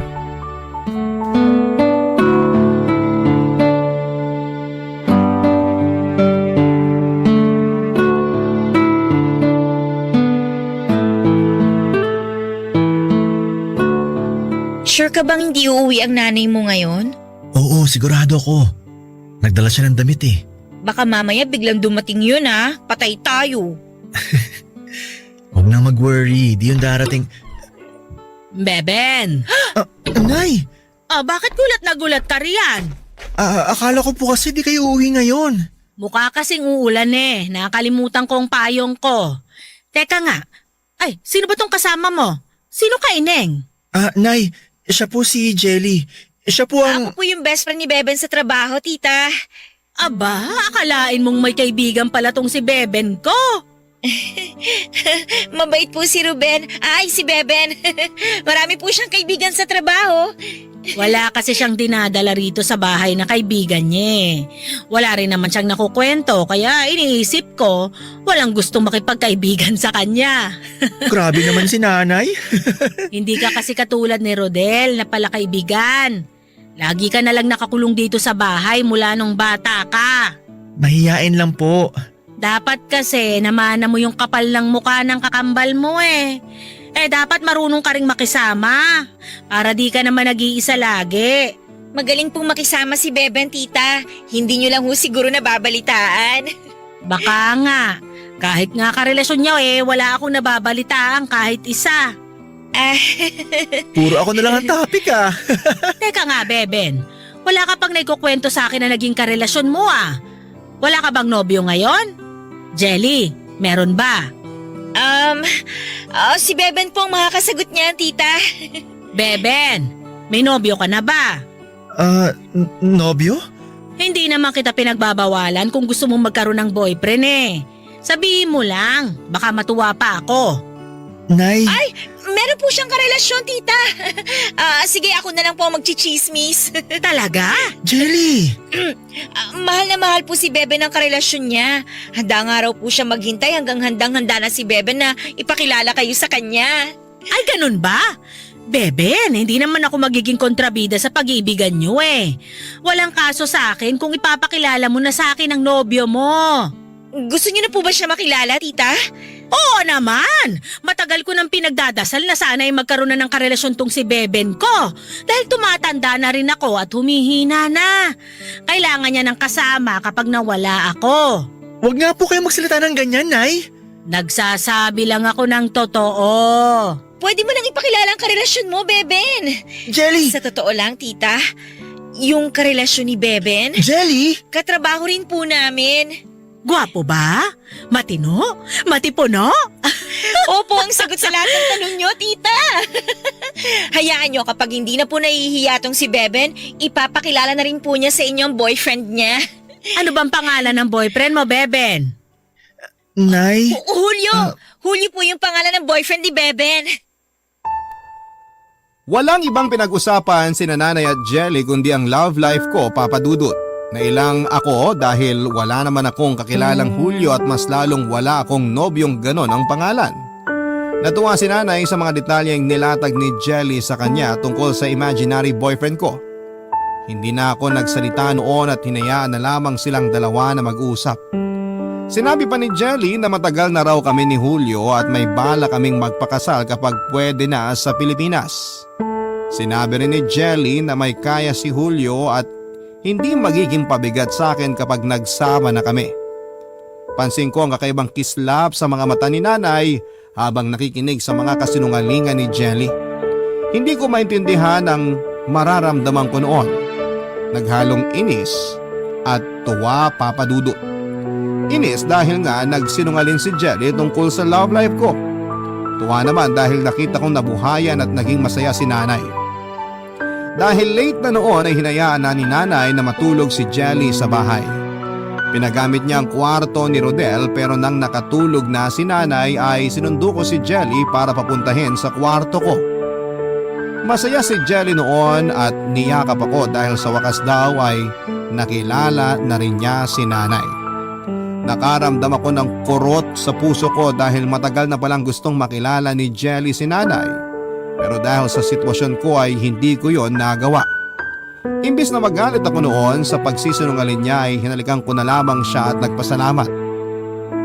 [SPEAKER 5] Sure ka bang hindi uuwi ang nanay mo ngayon?
[SPEAKER 3] Oo, sigurado ako. Nagdala siya ng damit eh.
[SPEAKER 5] Baka mamaya biglang dumating yun patay tayo.
[SPEAKER 3] Huwag nang mag-worry, di yun darating.
[SPEAKER 2] Beben!
[SPEAKER 3] Nay!
[SPEAKER 2] Bakit gulat na gulat ka riyan?
[SPEAKER 3] Akala ko po kasi di kayo uuwi ngayon.
[SPEAKER 2] Mukha kasing uulan nakalimutan ko ang payong ko. Teka nga, sino ba tong kasama mo? Sino ka, Ineng?
[SPEAKER 3] Nay, siya po si Jelly. Siya po ang...
[SPEAKER 5] Ako po yung best friend ni Beben sa trabaho, tita.
[SPEAKER 2] Aba, akalain mong may kaibigan pala tong si Beben ko.
[SPEAKER 5] Mabait po si Ruben. Si Beben. Marami po siyang kaibigan sa trabaho.
[SPEAKER 2] Wala kasi siyang dinadala rito sa bahay na kaibigan niya. Wala rin naman siyang nakukwento kaya iniisip ko walang gustong makipagkaibigan sa kanya.
[SPEAKER 3] Grabe naman si nanay.
[SPEAKER 2] Hindi ka kasi katulad ni Rodel na pala kaibigan. Lagi ka na lang nakakulong dito sa bahay mula nung bata ka.
[SPEAKER 3] Mahiyain lang po.
[SPEAKER 2] Dapat kasi namana mo yung kapal ng mukha ng kakambal mo dapat marunong ka ring makisama para di ka naman nag-iisa lagi.
[SPEAKER 5] Magaling pong makisama si Beben, tita. Hindi nyo lang siguro nababalitaan.
[SPEAKER 2] Baka nga. Kahit nga karelasyon niyo wala akong nababalitaan kahit isa.
[SPEAKER 3] Puro ako na lang ang topic
[SPEAKER 2] Teka nga, Beben. Wala ka pang naikukwento sa akin na naging karelasyon mo Wala ka bang nobyo ngayon? Jelly, meron ba?
[SPEAKER 5] Si Beben po ang makakasagot niya, tita.
[SPEAKER 2] Beben, may nobyo ka na ba?
[SPEAKER 3] Nobyo?
[SPEAKER 2] Hindi naman kita pinagbabawalan kung gusto mong magkaroon ng boyfriend Sabihin mo lang, baka matuwa pa ako.
[SPEAKER 3] Nay,
[SPEAKER 5] Meron po siyang karelasyon, tita. Sige, ako na lang po magchichismis.
[SPEAKER 2] Talaga?
[SPEAKER 3] Jelly!
[SPEAKER 5] Mahal na mahal po si Bebe ng karelasyon niya. Handa nga raw po siya maghintay hanggang handang-handa na si Bebe na ipakilala kayo sa kanya.
[SPEAKER 2] Ay, ganun ba? Beben, hindi naman ako magiging kontrabida sa pag-iibigan niyo eh. Walang kaso sa akin kung ipapakilala mo na sa akin ang nobyo mo.
[SPEAKER 5] Gusto niyo na po ba siya makilala, tita?
[SPEAKER 2] Oo naman! Matagal ko nang pinagdadasal na sana ay magkaroon na ng karelasyon tong si Beben ko. Dahil tumatanda na rin ako at humihina na. Kailangan niya ng kasama kapag nawala ako.
[SPEAKER 3] Huwag nga po kayo magsalita ng ganyan, Nay.
[SPEAKER 2] Nagsasabi lang ako ng totoo.
[SPEAKER 5] Pwede mo nang ipakilala ang karelasyon mo, Beben.
[SPEAKER 3] Jelly!
[SPEAKER 5] Sa totoo lang, tita, yung karelasyon ni Beben,
[SPEAKER 3] Jelly!
[SPEAKER 5] katrabaho rin po namin.
[SPEAKER 2] Gwapo ba? Matino? Matipuno?
[SPEAKER 5] Opo, ang sagot sa lahat ng tanong nyo, tita. Hayaan nyo, kapag hindi na po nahihiya tong si Beben, ipapakilala na rin po niya sa inyo ang boyfriend niya.
[SPEAKER 2] Ano bang pangalan ng boyfriend mo, Beben?
[SPEAKER 3] Nay,
[SPEAKER 5] Julio! Julio po yung pangalan ng boyfriend ni Beben.
[SPEAKER 1] Walang ibang pinag-usapan si Nanay at Jelly kundi ang love life ko, Papa Dudut. Nailang ako dahil wala naman akong kakilalang Julio at mas lalong wala akong nobyong ganon ang pangalan. Natuwa si Nanay sa mga detalyeng nilatag ni Jelly sa kanya tungkol sa imaginary boyfriend ko. Hindi na ako nagsalita noon at hinayaan na lamang silang dalawa na mag-usap. Sinabi pa ni Jelly na matagal na raw kami ni Julio at may bala kaming magpakasal kapag pwede na sa Pilipinas. Sinabi rin ni Jelly na may kaya si Julio at hindi magiging pabigat sa akin kapag nagsama na kami. Pansin ko ang kakaibang kislap sa mga mata ni Nanay habang nakikinig sa mga kasinungalingan ni Jelly. Hindi ko maintindihan ang mararamdaman ko noon. Naghalong inis at tuwa, Papa Dudut. Inis dahil nga nagsinungaling si Jelly tungkol sa love life ko. Tuwa naman dahil nakita kong nabuhayan at naging masaya si Nanay. Dahil late na noon ay hinayaan na ni Nanay na matulog si Jelly sa bahay. Pinagamit niya ang kwarto ni Rodel pero nang nakatulog na si Nanay ay sinundo ko si Jelly para papuntahin sa kwarto ko. Masaya si Jelly noon at niyakap ako dahil sa wakas daw ay nakilala na rin niya si Nanay. Nakaramdam ako ng kurot sa puso ko dahil matagal na palang gustong makilala ni Jelly si Nanay. Pero dahil sa sitwasyon ko ay hindi ko yon nagawa. Imbis na magalit ako noon sa pagsisinungaling niya ay hinalikan ko na lamang siya at nagpasalamat.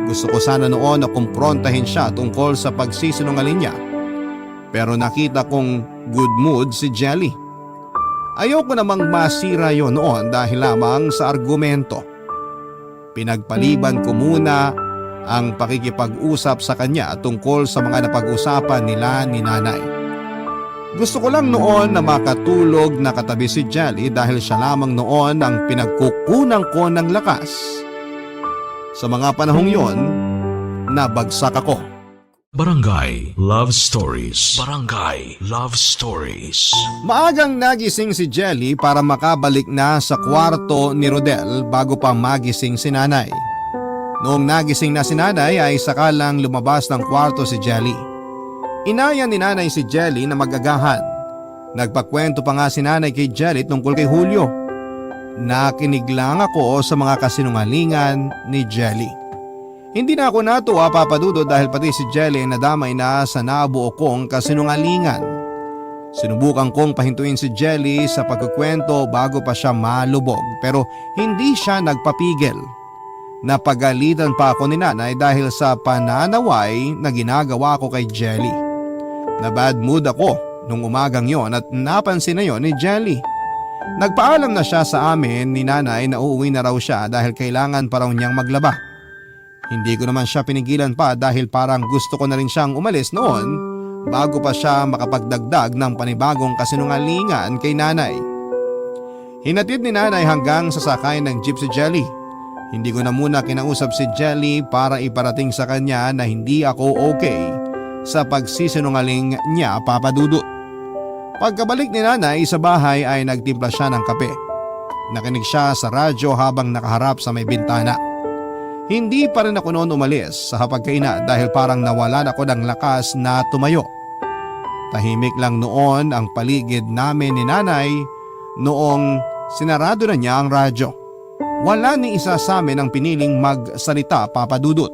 [SPEAKER 1] Gusto ko sana noon na kumprontahin siya tungkol sa pagsisinungaling niya. Pero nakita kong good mood si Jelly. Ayoko namang masira yon noon dahil lamang sa argumento. Pinagpaliban ko muna ang pakikipag-usap sa kanya tungkol sa mga napag-usapan nila ni Nanay. Gusto ko lang noon na makatulog na katabi si Jelly dahil siya lamang noon ang pinagkukunan ko ng lakas. Sa mga panahong yon, nabagsak ako.
[SPEAKER 4] Barangay Love Stories. Barangay Love Stories.
[SPEAKER 1] Maagang nagising si Jelly para makabalik na sa kwarto ni Rodel bago pa magising si Nanay. Noong nagising na si Nanay ay sakalang lumabas ng kwarto si Jelly. Inaya ni Nanay si Jelly na magagahan. Nagpakwento pa nga si Nanay kay Jelly tungkol kay Julio. Nakinig lang ako sa mga kasinungalingan ni Jelly. Hindi na ako natuwa, Papa Dudut, dahil pati si Jelly nadamay na sa nabuo kong kasinungalingan. Sinubukan kong pahintuin si Jelly sa pagkukwento bago pa siya malubog pero hindi siya nagpapigil. Napagalitan pa ako ni Nanay dahil sa pananaway na ginagawa ko kay Jelly. Na bad mood ako nung umagang yon at napansin na yon ni Jelly. Nagpaalam na siya sa amin ni Nanay na uuwi na raw siya dahil kailangan pa raw niyang maglaba. Hindi ko naman siya pinigilan pa dahil parang gusto ko na rin siyang umalis noon bago pa siya makapagdagdag ng panibagong kasinungalingan kay Nanay. Hinatid ni Nanay hanggang sa sakay ng jeep si Jelly. Hindi ko na muna kinausap si Jelly para iparating sa kanya na hindi ako okay sa pagsisinungaling niya, Papa Dudut. Pagkabalik ni Nanay sa bahay ay nagtimpla siya ng kape. Nakinig siya sa radyo habang nakaharap sa may bintana. Hindi pa rin ako noon umalis sa hapagkainan dahil parang nawalan ako ng lakas na tumayo. Tahimik lang noon ang paligid namin ni nanay noong sinarado na niya ang radyo. Wala ni isa sa amin ang piniling magsalita, Papa Dudut.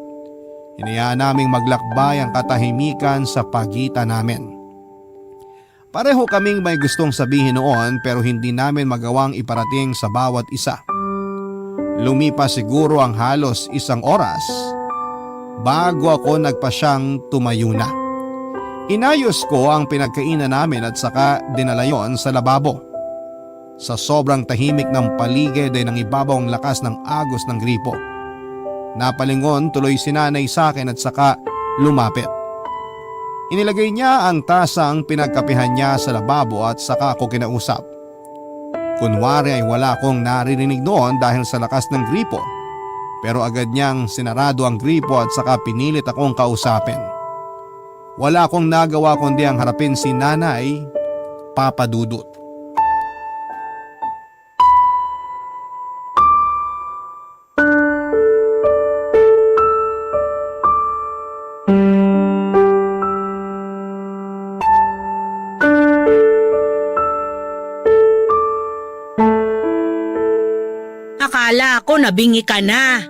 [SPEAKER 1] Hinayaan naming maglakbay ang katahimikan sa pagitan namin. Pareho kaming may gustong sabihin noon pero hindi namin magawang iparating sa bawat isa. Lumipas siguro ang halos 1 oras bago ako nagpasyang tumayo na. Inayos ko ang pinagkainan namin at saka dinala yon sa lababo. Sa sobrang tahimik ng paligid ay nangibabaw ang lakas ng agos ng gripo. Napalingon tuloy si nanay sa akin at saka lumapit. Inilagay niya ang tasang pinagkapihan niya sa lababo at saka ako kinausap. Kunwari ay wala akong naririnig noon dahil sa lakas ng gripo. Pero agad niyang sinarado ang gripo at saka pinilit akong kausapin. Wala akong nagawa kundi ang harapin si nanay, Papa Dudut.
[SPEAKER 2] Akala ko nabingi ka na.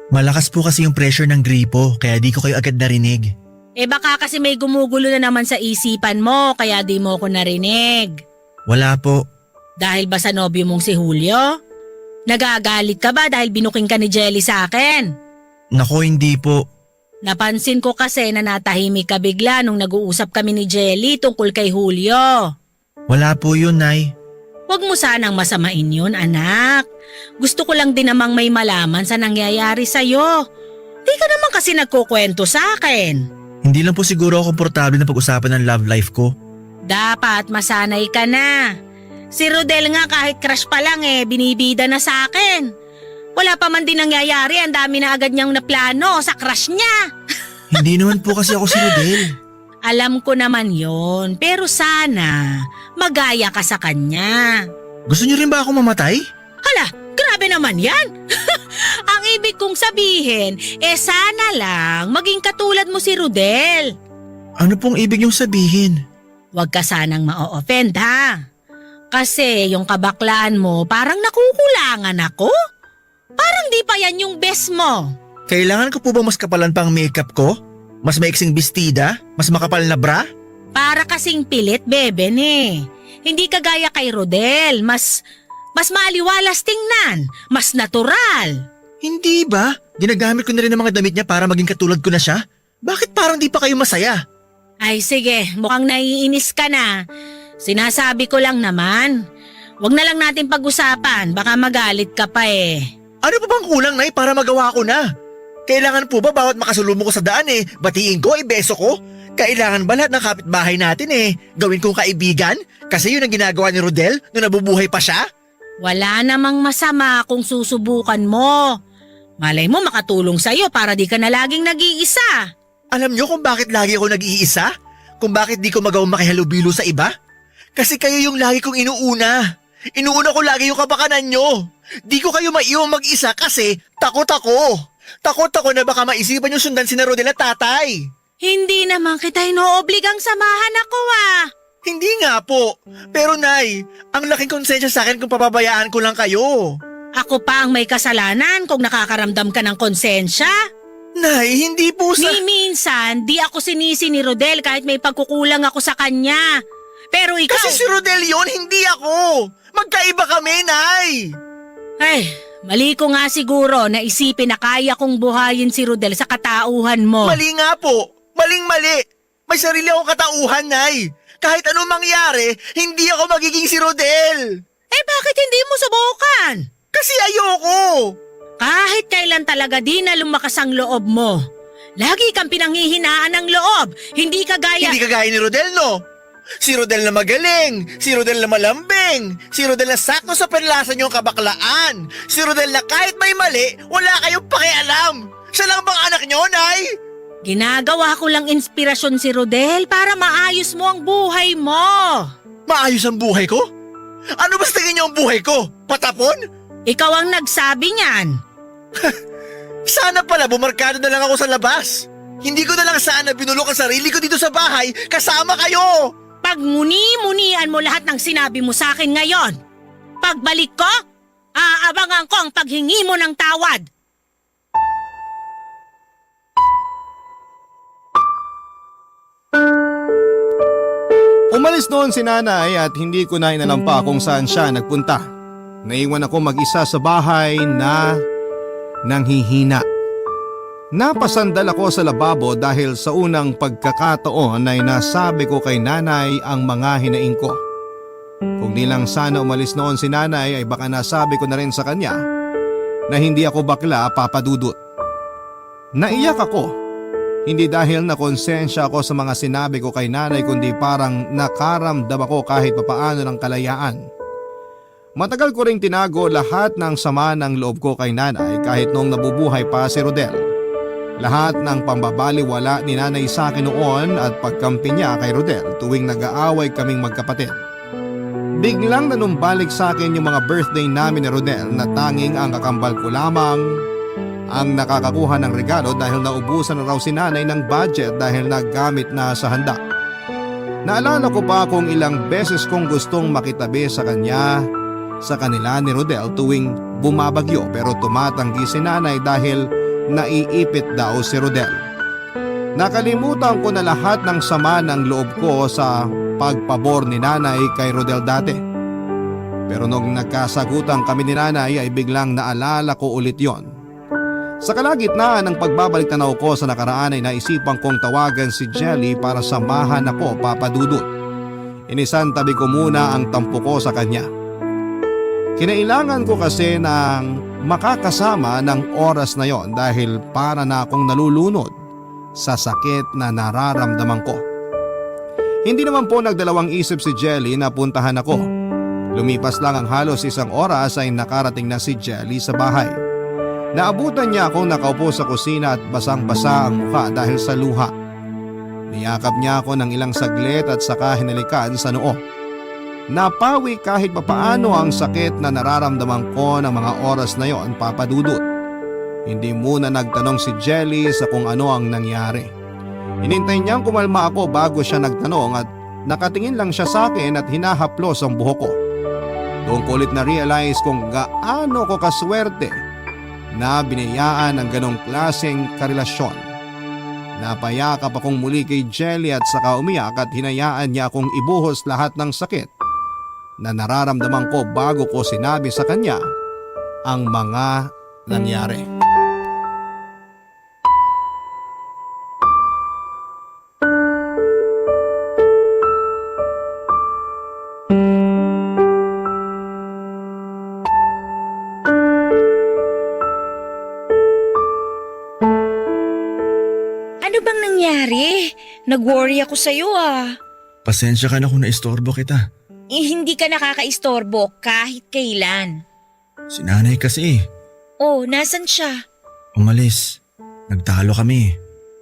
[SPEAKER 3] Malakas po kasi yung pressure ng gripo kaya di ko kayo agad narinig.
[SPEAKER 2] Baka kasi may gumugulo na naman sa isipan mo kaya di mo ko narinig.
[SPEAKER 3] Wala po.
[SPEAKER 2] Dahil ba sa nobyo mong si Julio? Nagagalit ka ba dahil binuking ka ni Jelly sa akin?
[SPEAKER 3] Nako, hindi po.
[SPEAKER 2] Napansin ko kasi na natahimik ka bigla nung nag-uusap kami ni Jelly tungkol kay Julio.
[SPEAKER 3] Wala po yun, Nay.
[SPEAKER 2] Huwag mo sanang masamain yun, anak. Gusto ko lang din namang may malaman sa nangyayari sa'yo. Di ka naman kasi nagkukwento sa akin.
[SPEAKER 3] Hindi lang po siguro ako komportable na pag-usapan ng love life ko.
[SPEAKER 2] Dapat masanay ka na. Si Rodel nga kahit crush pa lang binibida na sa akin. Wala pa man din nangyayari, ang dami na agad niyang naplano sa crush niya.
[SPEAKER 3] Hindi naman po kasi ako si Rodel.
[SPEAKER 2] Alam ko naman yon, pero sana magaya ka sa kanya.
[SPEAKER 3] Gusto niyo rin ba ako mamatay?
[SPEAKER 2] Hala, grabe naman yan. Ang ibig kong sabihin, sana lang maging katulad mo si Rodel.
[SPEAKER 3] Ano pong ibig niyong sabihin?
[SPEAKER 2] Huwag ka sanang ma-offend ha. Kasi yung kabaklaan mo parang nakukulangan ako. Parang di pa yan yung best mo.
[SPEAKER 3] Kailangan ko po ba mas kapalan pang makeup ko? Mas maiksing bestida? Mas makapal na bra?
[SPEAKER 2] Para kasing pilit, Beben Hindi kagaya kay Rodel, mas maaliwalas tingnan, mas natural.
[SPEAKER 3] Hindi ba? Ginagamit ko na rin ang mga damit niya para maging katulad ko na siya? Bakit parang di pa kayo masaya?
[SPEAKER 2] Ay sige, mukhang naiinis ka na. Sinasabi ko lang naman. Huwag na lang natin pag-usapan, baka magalit ka pa
[SPEAKER 3] Ano pa bang kulang, Nay, para magawa ko na? Kailangan po ba bawat makasulubong ko sa daan batiin ko, ibeso ko? Kailangan ba lahat ng kapitbahay natin gawin kong kaibigan? Kasi yun ang ginagawa ni Rodel nung nabubuhay pa siya?
[SPEAKER 2] Wala namang masama kung susubukan mo. Malay mo makatulong sa'yo para di ka na laging nag-iisa.
[SPEAKER 3] Alam niyo kung bakit lagi ako nag-iisa? Kung bakit di ko magawang makihalubilo sa iba? Kasi kayo yung lagi kong inuuna. Inuuna ko lagi yung kabakanan nyo. Di ko kayo maiwang mag-isa kasi takot ako. Takot ako na baka maisipan yung sundan si Rodel at tatay.
[SPEAKER 2] Hindi naman kita inoobligang samahan ako
[SPEAKER 3] Hindi nga po. Pero Nay, ang laking konsensya sa akin kung papabayaan ko lang kayo.
[SPEAKER 2] Ako pa ang may kasalanan kung nakakaramdam ka ng konsensya.
[SPEAKER 3] Nay, hindi po sa...
[SPEAKER 2] Minsan, di ako sinisi ni Rodel kahit may pagkukulang ako sa kanya. Pero ikaw...
[SPEAKER 3] Kasi si Rodel yun, hindi ako. Magkaiba kami, Nay.
[SPEAKER 2] Ay, mali ko nga siguro na isipin na kaya kong buhayin si Rodel sa katauhan mo.
[SPEAKER 3] Mali nga po. Maling-mali. May sarili akong katauhan, Nay. Kahit anong mangyari, hindi ako magiging si Rodel.
[SPEAKER 2] Bakit hindi mo subukan?
[SPEAKER 3] Kasi ayoko.
[SPEAKER 2] Kahit kailan talaga di na lumakas ang loob mo. Lagi kang pinanghihinaan ng loob. Hindi kagaya
[SPEAKER 3] Hindi ni Rodel, no? Si Rodel na magaling, si Rodel na malambing, si Rodel na sakto sa panlasa niyong kabaklaan, si Rodel na kahit may mali, wala kayong pakialam. Siya lang bang anak niyo, Nay?
[SPEAKER 2] Ginagawa ko lang inspirasyon si Rodel para maayos mo ang buhay mo.
[SPEAKER 3] Maayos ang buhay ko? Ano ba sa tingin niyo ang buhay ko? Patapon?
[SPEAKER 2] Ikaw ang nagsabi niyan.
[SPEAKER 3] Sana pala bumarkado na lang ako sa labas. Hindi ko na lang sana binulok ang sarili ko dito sa bahay kasama kayo.
[SPEAKER 2] Pagmuni-munian mo lahat ng sinabi mo sa akin ngayon. Pagbalik ko, aabangan ko ang paghingi mo ng tawad.
[SPEAKER 1] Umalis noon si nanay at hindi ko na inalampa kung saan siya nagpunta. Naiwan ako mag-isa sa bahay na nanghihina. Napasandal ako sa lababo dahil sa unang pagkakataon ay nasabi ko kay nanay ang mga hinaing ko. Kung di lang sana umalis noon si nanay ay baka nasabi ko na rin sa kanya na hindi ako bakla, Papa Dudut. Naiyak ako, hindi dahil nakonsensya ako sa mga sinabi ko kay nanay kundi parang nakaramdam ako kahit papaano ng kalayaan. Matagal ko ring tinago lahat ng sama ng loob ko kay nanay kahit noong nabubuhay pa si Rodel. Lahat ng pambabaliwala ni nanay sa akin noon at pagkampi niya kay Rodel tuwing nag-aaway kaming magkapatid. Biglang nanumbalik sa akin yung mga birthday namin ni Rodel na tanging ang kakambal ko lamang ang nakakakuha ng regalo dahil naubusan na raw si nanay ng budget dahil naggamit na sa handa. Naalala ko pa kung ilang beses kong gustong makitabi sa kanya sa kanila ni Rodel tuwing bumabagyo pero tumatanggi si nanay dahil naiipit daw si Rodel. Nakalimutan ko na lahat ng sama ng loob ko sa pagpabor ni nanay kay Rodel dati. Pero nung nagkasagutan kami ni nanay ay biglang naalala ko ulit yon. Sa kalagitnaan ng pagbabalik tanaw ko sa nakaraan ay naisipan kong tawagan si Jelly para samahan ako, Papa Dudut. Inisantabi ko muna ang tampo ko sa kanya. Kinailangan ko kasi ng makakasama ng oras na yon dahil para na akong nalulunod sa sakit na nararamdaman ko. Hindi naman po nagdalawang isip si Jelly na puntahan ako. Lumipas lang ang halos isang oras ay nakarating na si Jelly sa bahay. Naabutan niya akong nakaupo sa kusina at basang-basa ang mukha dahil sa luha. Niyakap niya ako ng ilang saglit at saka hinalikan sa noo. Napawi kahit papaano ang sakit na nararamdaman ko ng mga oras na yon, Papa Dudut. Hindi muna nagtanong si Jelly sa kung ano ang nangyari. Hinintay niyang kumalma ako bago siya nagtanong at nakatingin lang siya sa akin at hinahaplos ang buhok ko. Doon ko ulit na-realize kung gaano ko kaswerte na binayaan ng ganong klaseng karelasyon. Napayakap akong muli kay Jelly at saka umiyak at hinayaan niya akong ibuhos lahat ng sakit na nararamdaman ko bago ko sinabi sa kanya ang mga nangyari.
[SPEAKER 5] Ano bang nangyari? Nag-worry ako sa'yo ah.
[SPEAKER 3] Pasensya ka na kung naistorbo kita.
[SPEAKER 5] Hindi ka nakakaistorbo kahit kailan.
[SPEAKER 3] Si nanay kasi
[SPEAKER 5] Oh, nasan siya?
[SPEAKER 3] umalis. Nagtalo kami.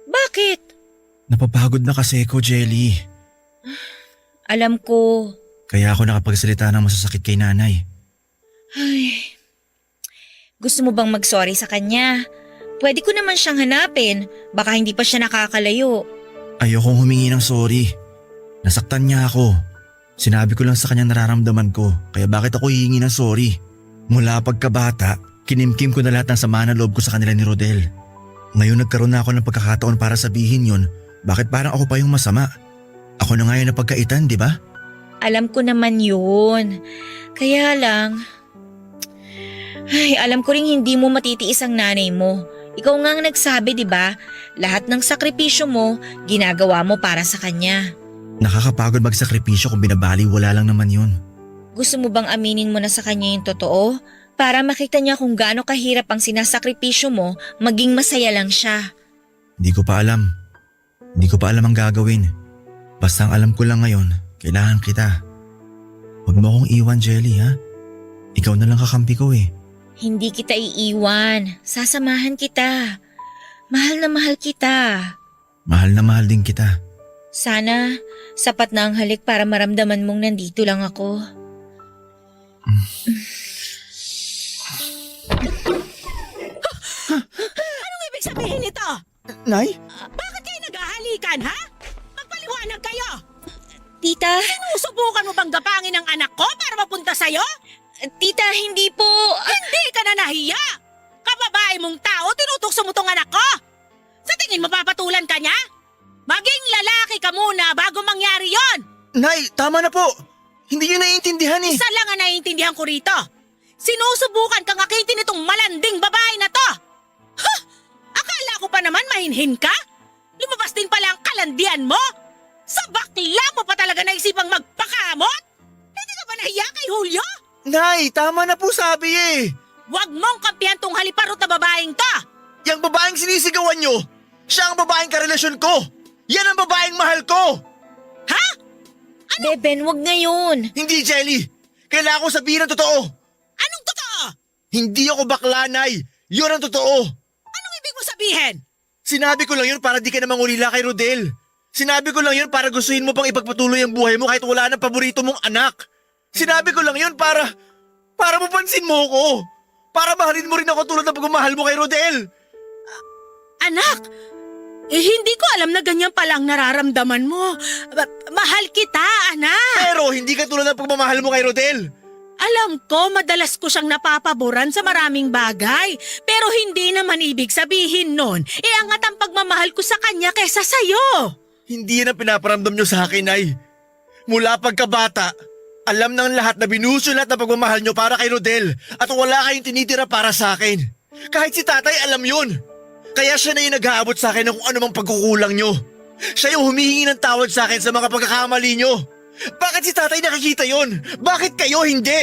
[SPEAKER 5] Bakit?
[SPEAKER 3] Napapagod na kasi ako, Jelly.
[SPEAKER 5] Alam ko.
[SPEAKER 3] Kaya ako nakapagsalita ng masasakit kay nanay.
[SPEAKER 5] Ay, gusto mo bang mag-sorry sa kanya? Pwede ko naman siyang hanapin. Baka hindi pa siya nakakalayo.
[SPEAKER 3] Ayokong humingi ng sorry. Nasaktan niya ako. Sinabi ko lang sa kanya nararamdaman ko, kaya bakit ako hihingi ng sorry? Mula pagkabata, kinimkim ko na lahat ng sama na loob ko sa kanila ni Rodel. Ngayon nagkaroon na ako ng pagkakataon para sabihin yon, bakit parang ako pa yung masama? Ako na ngayon na pagkaitan, di ba?
[SPEAKER 5] Alam ko naman yun. Kaya lang, alam ko rin hindi mo matitiis ang nanay mo. Ikaw nga ang nagsabi, di ba? Lahat ng sakripisyo mo, ginagawa mo para sa kanya.
[SPEAKER 3] Nakakapagod magsakripisyo kung binabali, wala lang naman yun.
[SPEAKER 5] Gusto mo bang aminin mo na sa kanya yung totoo? Para makita niya kung gaano kahirap ang sinasakripisyo mo, maging masaya lang siya.
[SPEAKER 3] Hindi ko pa alam. Hindi ko pa alam ang gagawin. Basta ang alam ko lang ngayon, kailangan kita. Huwag mo akong iwan, Jelly, ha? Ikaw na lang kakampi ko eh.
[SPEAKER 5] Hindi kita iiwan. Sasamahan kita. Mahal na mahal kita.
[SPEAKER 3] Mahal na mahal din kita.
[SPEAKER 5] Sana sapat na ang halik para maramdaman mong nandito lang ako.
[SPEAKER 2] sabihin ito?
[SPEAKER 3] Nay?
[SPEAKER 2] Bakit kayo naghahalikan, ha? Magpaliwanag kayo!
[SPEAKER 5] Tita,
[SPEAKER 2] Sinusubukan mo bang gapangin ang anak ko para mapunta sa'yo?
[SPEAKER 5] tita, hindi po.
[SPEAKER 2] Hindi ka na nahiya! Kababae mong tao, tinutukso mo tong anak ko! Sa tingin mo papatulan ka niya? Maging lalaki ka muna bago mangyari yon!
[SPEAKER 3] Nay, tama na po. Hindi niyo naiintindihan eh.
[SPEAKER 2] Isa lang ang naiintindihan ko rito. Sinusubukan kang akitin itong malanding babae na to! Ha! Akala ko pa naman mahinhin ka? Lumabas din pala ang kalandian mo? Sa bakla mo pa talaga naisipang magpakamot? Hindi ka ba nahiya kay Julio?
[SPEAKER 3] Nay, tama na po sabi eh.
[SPEAKER 2] Huwag mong kampihan tong haliparot na babaeng to!
[SPEAKER 3] Yang babaeng sinisigawan nyo, siya ang babaeng karelasyon ko. Yan ang babaeng mahal ko.
[SPEAKER 2] Ha?
[SPEAKER 5] Beben, wag ngayon.
[SPEAKER 3] Hindi, Jelly. Kailangan ko sabihin ang totoo.
[SPEAKER 2] Anong totoo?
[SPEAKER 3] Hindi ako bakla, Nay. Yun ang totoo.
[SPEAKER 2] Anong ibig mo sabihin?
[SPEAKER 3] Sinabi ko lang yun para di ka na mangulila kay Rodel. Sinabi ko lang yun para gustuhin mo pang ipagpatuloy ang buhay mo kahit wala ng paborito mong anak. Sinabi ko lang yun para mapansin mo ko. Para mahalin mo rin ako tulad ng pagmamahal mo kay Rodel.
[SPEAKER 2] Anak, hindi ko alam na ganyan palang nararamdaman mo. Mahal kita, anak.
[SPEAKER 3] Pero hindi ka tulad ng pagmamahal mo kay Rodel.
[SPEAKER 2] Alam ko, madalas ko siyang napapaboran sa maraming bagay. Pero hindi naman ibig sabihin nun, angat ang pagmamahal ko sa kanya kesa sa'yo.
[SPEAKER 3] Hindi yan ang pinaparamdam nyo sa akin, Nay. Mula pagkabata, alam ng lahat na binuso lahat ng pagmamahal nyo para kay Rodel at wala kayong tinitira para sa akin. Kahit si tatay alam yun. Kaya siya na yung nag-aabot sa akin ng kung anumang pagkukulang nyo. Siya yung humihingi ng tawad sa akin sa mga pagkakamali nyo. Bakit si tatay nakikita yun? Bakit kayo hindi?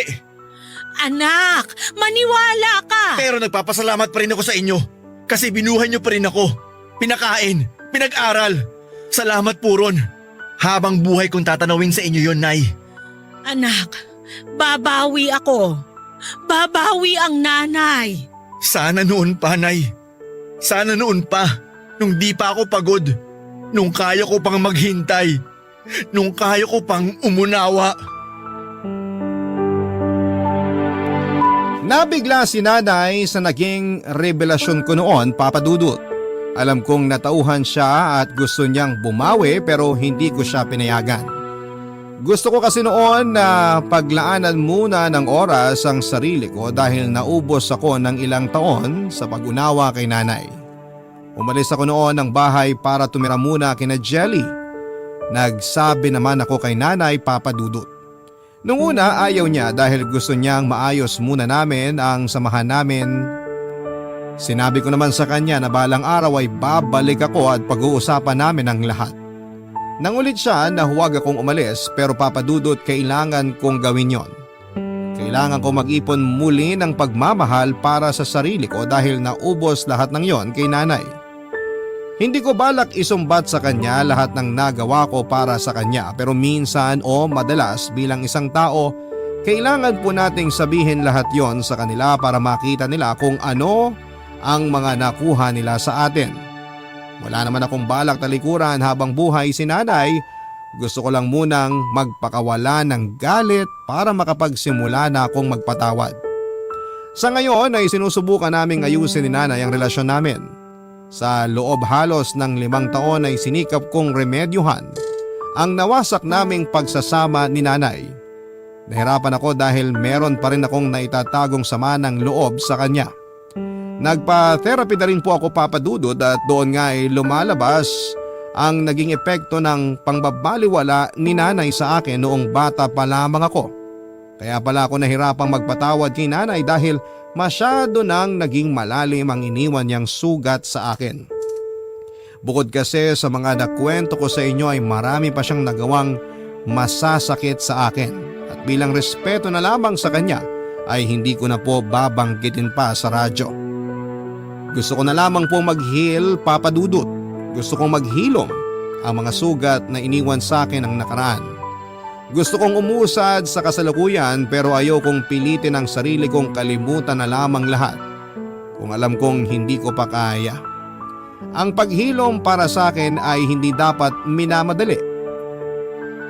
[SPEAKER 2] Anak, maniwala ka.
[SPEAKER 3] Pero nagpapasalamat pa rin ako sa inyo. Kasi binuhay nyo pa rin ako. Pinakain, pinag-aral. Salamat po ron. Habang buhay kong tatanawin sa inyo yon, Nay.
[SPEAKER 2] Anak, babawi ako. Babawi ang nanay.
[SPEAKER 3] Sana noon pa, Nay. Sana noon pa. Nung di pa ako pagod. Nung kaya ko pang maghintay. Nung kaya ko pang umunawa.
[SPEAKER 1] Nabigla si nanay sa naging revelasyon ko noon, Papa Dudut. Alam kong natauhan siya at gusto niyang bumawi pero hindi ko siya pinayagan. Gusto ko kasi noon na paglaanan muna ng oras ang sarili ko dahil naubos ako ng ilang taon sa pag-unawa kay nanay. Umalis ako noon ng bahay para tumira muna kina Jelly. Nagsabi naman ako kay nanay, Papa Dudut. Nung una ayaw niya dahil gusto niyang maayos muna namin ang samahan namin. Sinabi ko naman sa kanya na balang araw ay babalik ako at pag-uusapan namin ang lahat. Nang ulit siya na huwag akong umalis pero Papa Dudut kailangan kong gawin yon. Kailangan ko mag-ipon muli ng pagmamahal para sa sarili ko dahil naubos lahat ng yon kay nanay. Hindi ko balak isumbat sa kanya lahat ng nagawa ko para sa kanya pero minsan o madalas bilang isang tao, kailangan po nating sabihin lahat yon sa kanila para makita nila kung ano ang mga nakuha nila sa atin. Wala naman akong balak talikuran habang buhay si nanay. Gusto ko lang munang magpakawala ng galit para makapagsimula na akong magpatawad. Sa ngayon ay sinusubukan naming ayusin ni nanay ang relasyon namin. Sa loob halos ng 5 taon ay sinikap kong remedyuhan ang nawasak naming pagsasama ni nanay. Nahirapan ako dahil meron pa rin akong naitatagong sama ng loob sa kanya. Nagpa-therapy na rin po ako, Papa Dudut, at doon nga ay lumalabas ang naging epekto ng pangbabaliwala ni nanay sa akin noong bata pa lamang ako. Kaya pala ako nahirapang magpatawad kay nanay dahil masyado nang naging malalim ang iniwan niyang sugat sa akin. Bukod kasi sa mga nakwento ko sa inyo ay marami pa siyang nagawang masasakit sa akin. At bilang respeto na lamang sa kanya ay hindi ko na po babanggitin pa sa radyo. Gusto ko na lamang po mag-heal, Papa Dudut. Gusto kong maghilom ang mga sugat na iniwan sa akin ng nakaraan. Gusto kong umusad sa kasalukuyan pero ayaw kong pilitin ang sarili kong kalimutan na lamang lahat kung alam kong hindi ko pa kaya. Ang paghilom para sa akin ay hindi dapat minamadali.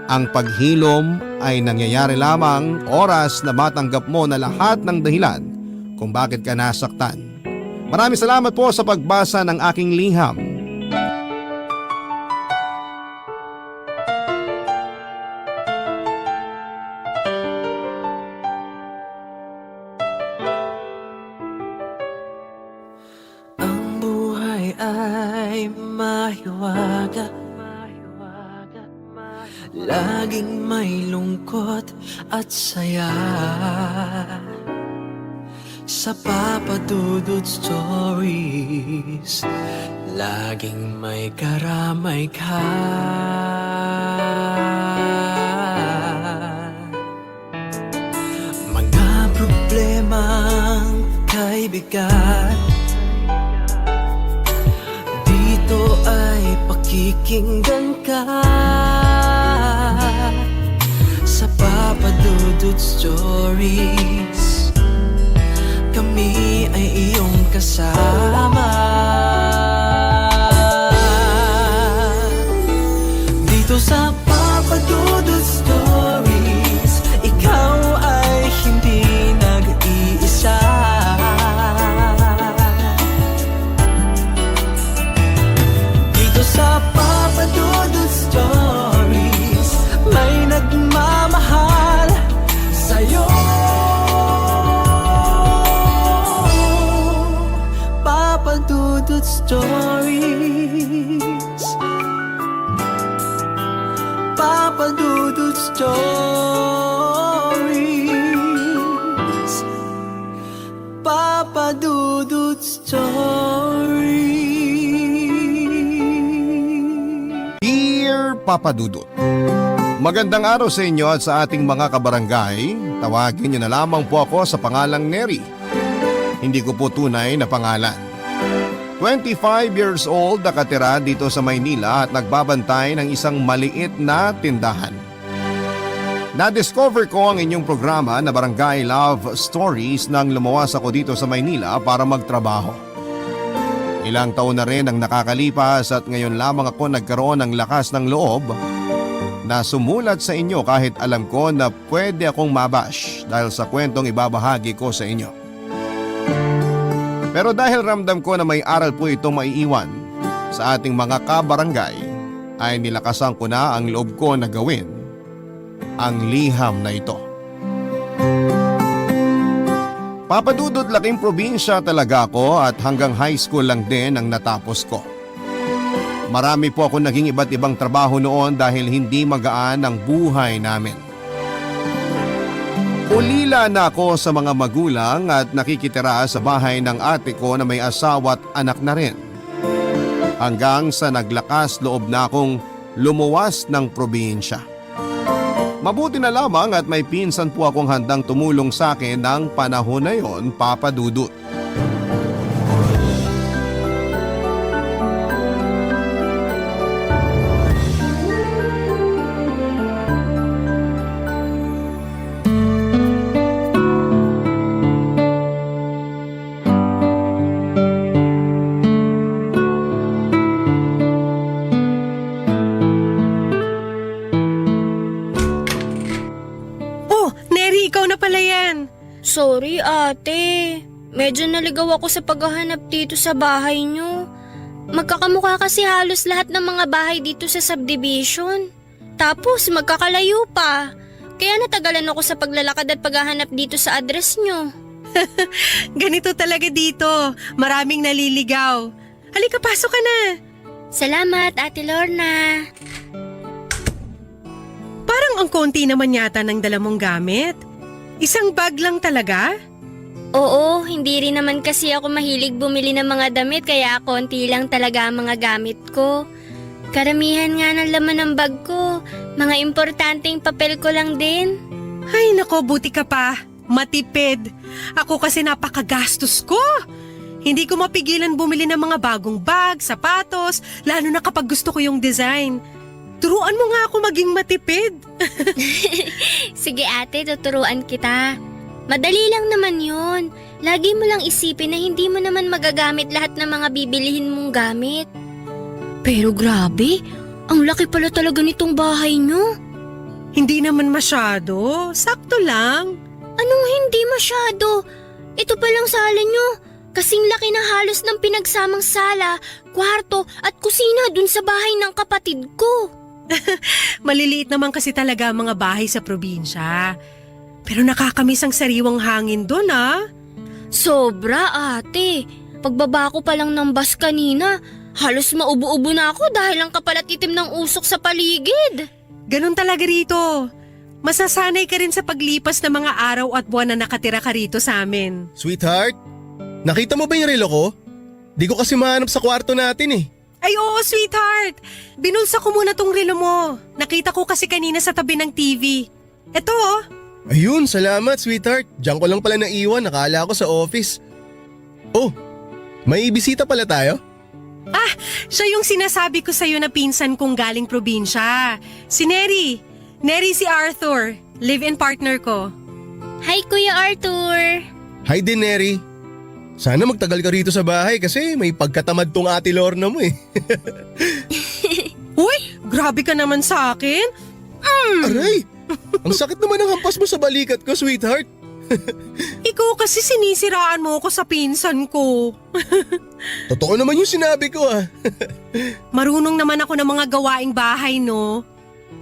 [SPEAKER 1] Ang paghilom ay nangyayari lamang oras na matanggap mo na lahat ng dahilan kung bakit ka nasaktan. Maraming salamat po sa pagbasa ng aking liham.
[SPEAKER 6] Ang buhay ay mahiwaga, laging may lungkot at saya. Sa Papa Dudut Stories, laging may karamay ka. Mga problemang kay bigat, dito ay pakikinggan ka. Sa Papa Dudut Stories, kami ay iyong kasama. Dito sa Papa Dudut Stories, ikaw ay hindi nag-iisa. Dito sa Papa Dudut Stories, may nagmamahal sa'yo. Papa Dudut Stories, Papa Dudut Stories, Papa Dudut Stories.
[SPEAKER 1] Dear Papa Dudut, magandang araw sa inyo at sa ating mga kabarangay. Tawagin niyo na lamang po ako sa pangalang Neri. Hindi ko po tunay na pangalan. 25 years old, nakatira dito sa Maynila at nagbabantay ng isang maliit na tindahan. Na-discover ko ang inyong programa na Barangay Love Stories nang lumawas ako dito sa Maynila para magtrabaho. Ilang taon na rin ang nakakalipas at ngayon lamang ako nagkaroon ng lakas ng loob na sumulat sa inyo kahit alam ko na pwede akong mabash dahil sa kwentong ibabahagi ko sa inyo. Pero dahil ramdam ko na may aral po itong maiiwan sa ating mga kabarangay, ay nilakasan ko na ang loob ko na gawin ang liham na ito. Papa Dudut, laking probinsya talaga ako at hanggang high school lang din ang natapos ko. Marami po ako naging iba't ibang trabaho noon dahil hindi magaan ang buhay namin. Ulila na ako sa mga magulang at nakikitira sa bahay ng ate ko na may asawa at anak na rin. Hanggang sa naglakas loob na akong lumuwas ng probinsya. Mabuti na lamang at may pinsan po akong handang tumulong sa akin ng panahon na yon, Papa Dudut.
[SPEAKER 7] Sorry ate, medyo naligaw ako sa paghahanap dito sa bahay nyo. Magkakamukha kasi halos lahat ng mga bahay dito sa subdivision. Tapos magkakalayo pa. Kaya natagalan ako sa paglalakad at paghahanap dito sa address nyo.
[SPEAKER 8] Ganito talaga dito. Maraming naliligaw. Halika, pasok ka na.
[SPEAKER 7] Salamat, Ate Lorna.
[SPEAKER 8] Parang ang konti naman yata ng dala mong gamit. Isang bag lang talaga?
[SPEAKER 7] Oo, hindi rin naman kasi ako mahilig bumili ng mga damit kaya konti lang talaga ang mga gamit ko. Karamihan nga ng laman ng bag ko, mga importanteng papel ko lang din.
[SPEAKER 8] Ay nako, buti ka pa. Matipid. Ako kasi napakagastos ko. Hindi ko mapigilan bumili ng mga bagong bag, sapatos, lalo na kapag gusto ko yung design. Turuan mo nga ako maging matipid.
[SPEAKER 7] Sige ate, tuturuan kita. Madali lang naman yun. Lagi mo lang isipin na hindi mo naman magagamit lahat ng mga bibilihin mong gamit. Pero grabe, ang laki pala talaga nitong bahay nyo.
[SPEAKER 8] Hindi naman masyado. Sakto lang.
[SPEAKER 7] Anong hindi masyado? Ito pa lang sala nyo. Kasing laki na halos ng pinagsamang sala, kwarto at kusina dun sa bahay ng kapatid ko.
[SPEAKER 8] Maliliit naman kasi talaga ang mga bahay sa probinsya. Pero nakakamiss ang sariwang hangin doon
[SPEAKER 7] Sobra, ate. Pagbaba ko pa lang ng bus kanina, halos maubo-ubo na ako dahil ang kapal at itim ng usok sa paligid.
[SPEAKER 8] Ganun talaga rito. Masasanay ka rin sa paglipas ng mga araw at buwan na nakatira ka rito sa amin.
[SPEAKER 9] Sweetheart, nakita mo ba yung relo ko? Di ko kasi mahanap sa kwarto natin eh.
[SPEAKER 8] Ay oo, sweetheart. Binulsa ko muna tong relo mo. Nakita ko kasi kanina sa tabi ng TV. Eto
[SPEAKER 9] Ayun, salamat sweetheart. Diyan ko lang pala naiwan, nakala ko sa office. Oh, may bisita pala tayo?
[SPEAKER 8] siya yung sinasabi ko sa'yo na pinsan kong galing probinsya. Si Neri. Neri si Arthur, live-in partner ko.
[SPEAKER 7] Hi, Kuya Arthur.
[SPEAKER 9] Hi din, Neri. Sana magtagal ka rito sa bahay kasi may pagkatamad tong ate Lorna mo eh.
[SPEAKER 8] Uy, grabe ka naman sa akin.
[SPEAKER 9] Aray! Ang sakit naman ng hampas mo sa balikat ko, sweetheart.
[SPEAKER 8] Ikaw kasi sinisiraan mo ako sa pinsan ko.
[SPEAKER 9] Totoo naman yung sinabi ko ah.
[SPEAKER 8] Marunong naman ako ng mga gawaing bahay, no?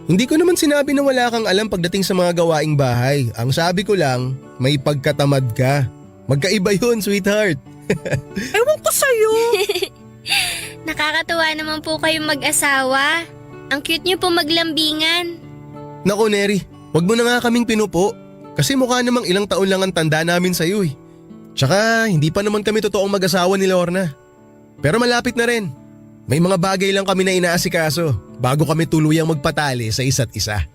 [SPEAKER 9] Hindi ko naman sinabi na wala kang alam pagdating sa mga gawaing bahay. Ang sabi ko lang, may pagkatamad ka. Magkaiba yun, sweetheart.
[SPEAKER 8] Ewan ko sa'yo.
[SPEAKER 7] Nakakatuwa naman po kayong mag-asawa. Ang cute niyo po maglambingan.
[SPEAKER 9] Naku, Neri, wag mo na nga kaming pinupo. Kasi mukha namang ilang taon lang ang tanda namin sa'yo eh. Tsaka hindi pa naman kami totoong mag-asawa ni Lorna. Pero malapit na rin. May mga bagay lang kami na inaasikaso bago kami tuluyang magpatali sa isa't isa.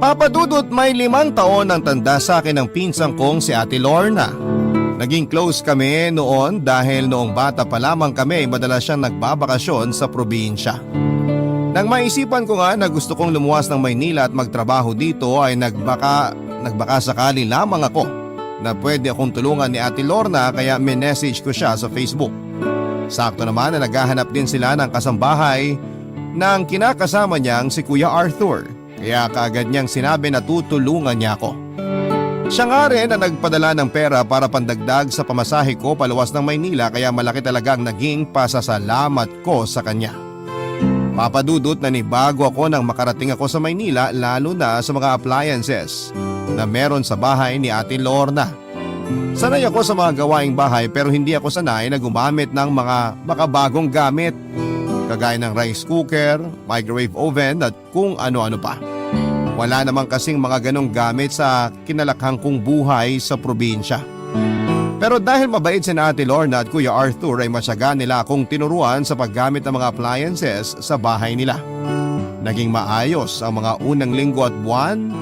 [SPEAKER 1] Papa Dudut, may 5 taon ang tanda sa akin ng pinsang kong si Ate Lorna. Naging close kami noon dahil noong bata pa lamang kami madalas siyang nagbabakasyon sa probinsya. Nang maisipan ko nga na gusto kong lumuwas ng Maynila at magtrabaho dito ay nagbaka sakali lamang ako na pwede akong tulungan ni Ate Lorna kaya minessage ko siya sa Facebook. Sakto naman na naghahanap din sila ng kasambahay ng kinakasama niyang si Kuya Arthur. Kaya kaagad niyang sinabi na tutulungan niya ako. Siya nga rin na nagpadala ng pera para pandagdag sa pamasahe ko paluwas ng Maynila kaya malaki talaga ang naging pasasalamat ko sa kanya. Papadudot na nibago ako nang makarating ako sa Maynila lalo na sa mga appliances na meron sa bahay ni Ate Lorna. Sanay ako sa mga gawaing bahay pero hindi ako sanay na gumamit ng mga makabagong gamit kagaya ng rice cooker, microwave oven at kung ano-ano pa. Wala naman kasing mga ganong gamit sa kinalakhang kong buhay sa probinsya. Pero dahil mabait si Ate Lorna at Kuya Arthur ay masyaga nila akong tinuruan sa paggamit ng mga appliances sa bahay nila. Naging maayos ang mga unang linggo at buwan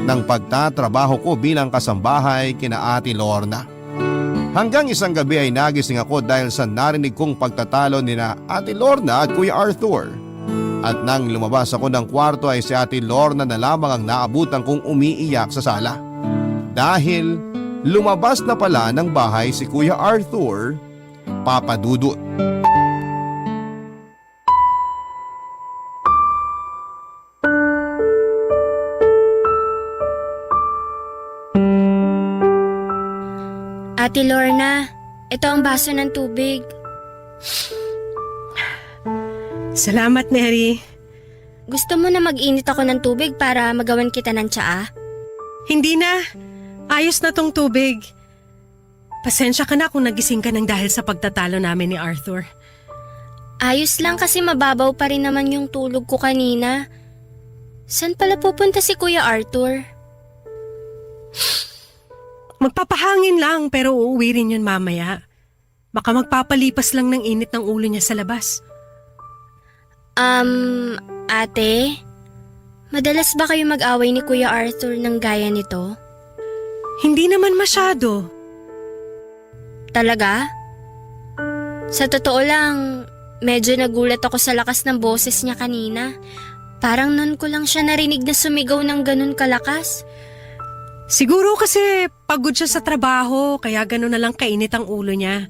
[SPEAKER 1] ng pagtatrabaho ko bilang kasambahay kina Ate Lorna. Hanggang isang gabi ay nagising ako dahil sa narinig kong pagtatalo ni na Ate Lorna at Kuya Arthur. At nang lumabas ako ng kwarto ay si Ate Lorna na lamang ang naabutan kong umiiyak sa sala. Dahil lumabas na pala ng bahay si Kuya Arthur, Papa Dudut.
[SPEAKER 7] Ate Lorna, ito ang baso ng tubig.
[SPEAKER 8] Salamat, Neri.
[SPEAKER 7] Gusto mo na mag-init ako ng tubig para magawan kita ng tsaa?
[SPEAKER 8] Hindi na. Ayos na tong tubig. Pasensya ka na kung nagising ka ng dahil sa pagtatalo namin ni Arthur.
[SPEAKER 7] Ayos lang kasi mababaw pa rin naman yung tulog ko kanina. Saan pala pupunta si Kuya Arthur?
[SPEAKER 8] Magpapahangin lang pero uuwi rin yun mamaya. Baka magpapalipas lang ng init ng ulo niya sa labas.
[SPEAKER 7] Ate? Madalas ba kayo mag-away ni Kuya Arthur ng gaya nito?
[SPEAKER 8] Hindi naman masyado.
[SPEAKER 7] Talaga? Sa totoo lang, medyo nagulat ako sa lakas ng boses niya kanina. Parang nun ko lang siya narinig na sumigaw ng ganun kalakas.
[SPEAKER 8] Siguro kasi pagod siya sa trabaho kaya gano'n na lang kainit ang ulo niya.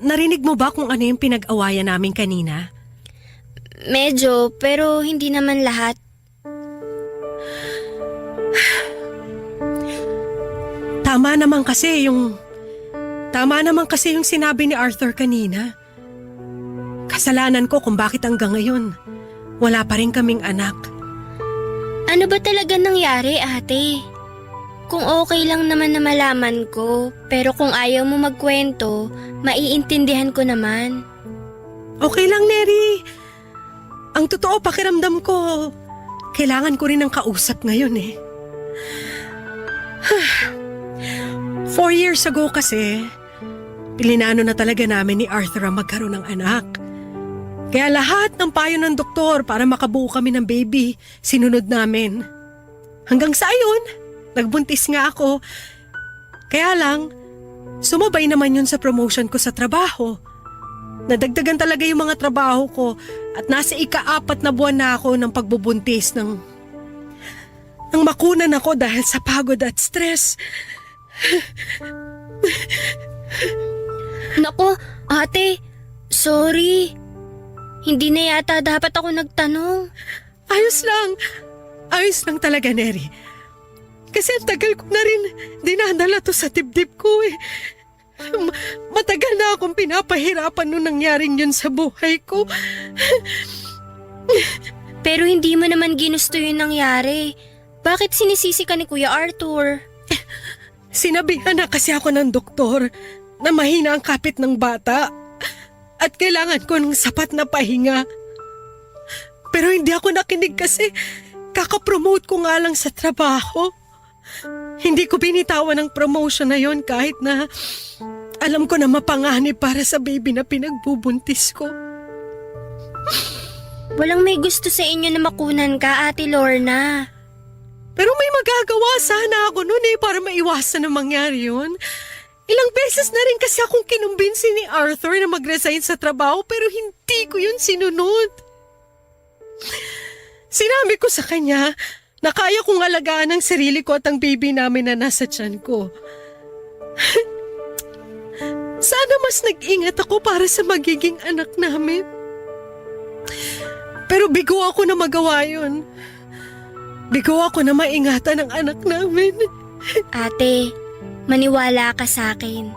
[SPEAKER 8] Narinig mo ba kung ano yung pinag-awayan namin kanina?
[SPEAKER 7] Medyo, pero hindi naman lahat.
[SPEAKER 8] Tama naman kasi yung sinabi ni Arthur kanina. Kasalanan ko kung bakit hanggang ngayon wala pa rin kaming anak.
[SPEAKER 7] Ano ba talaga nangyari, ate? Kung okay lang naman na malaman ko, pero kung ayaw mo magkwento, maiintindihan ko naman.
[SPEAKER 8] Okay lang, Neri. Ang totoo, pakiramdam ko, kailangan ko rin ng kausap ngayon eh. 4 years ago kasi, pilinano na talaga namin ni Arthur ang magkaroon ng anak. Kaya lahat ng payo ng doktor para makabuo kami ng baby, sinunod namin. Hanggang sa ayon, nagbuntis nga ako. Kaya lang, sumabay naman yun sa promotion ko sa trabaho. Nadagdagan talaga yung mga trabaho ko at nasa ika-4 na buwan na ako ng pagbubuntis nang makunan ako dahil sa pagod at stress.
[SPEAKER 7] Nako, ate, sorry. Hindi na yata dapat ako nagtanong.
[SPEAKER 8] Ayos lang talaga, Neri. Kasi ang tagal ko na rin dinadala to sa dibdib ko eh. Matagal na akong pinapahirapan nung nangyaring yun sa buhay ko.
[SPEAKER 7] Pero hindi mo naman ginusto yung nangyari. Bakit sinisisi ka ni Kuya Arthur?
[SPEAKER 8] Sinabihan na kasi ako ng doktor na mahina ang kapit ng bata at kailangan ko ng sapat na pahinga. Pero hindi ako nakinig kasi kakapromote ko nga lang sa trabaho. Hindi ko binitawan ang promotion na yon kahit na alam ko na mapanganib para sa baby na pinagbubuntis ko.
[SPEAKER 7] Walang may gusto sa inyo na makunan ka, Ate Lorna.
[SPEAKER 8] Pero may magagawa sana ako noon eh para maiwasan na mangyari yun. Ilang beses na rin kasi akong kinumbinsi ni Arthur na mag-resign sa trabaho pero hindi ko yun sinunod. Sinabi ko sa kanya na kaya kong alagaan ang sarili ko at ang baby namin na nasa tiyan ko. Sana mas nag-ingat ako para sa magiging anak namin. Pero bigo ako na magawa yun. Bigo ako na maingatan ang anak namin.
[SPEAKER 7] Ate, maniwala ka sa akin.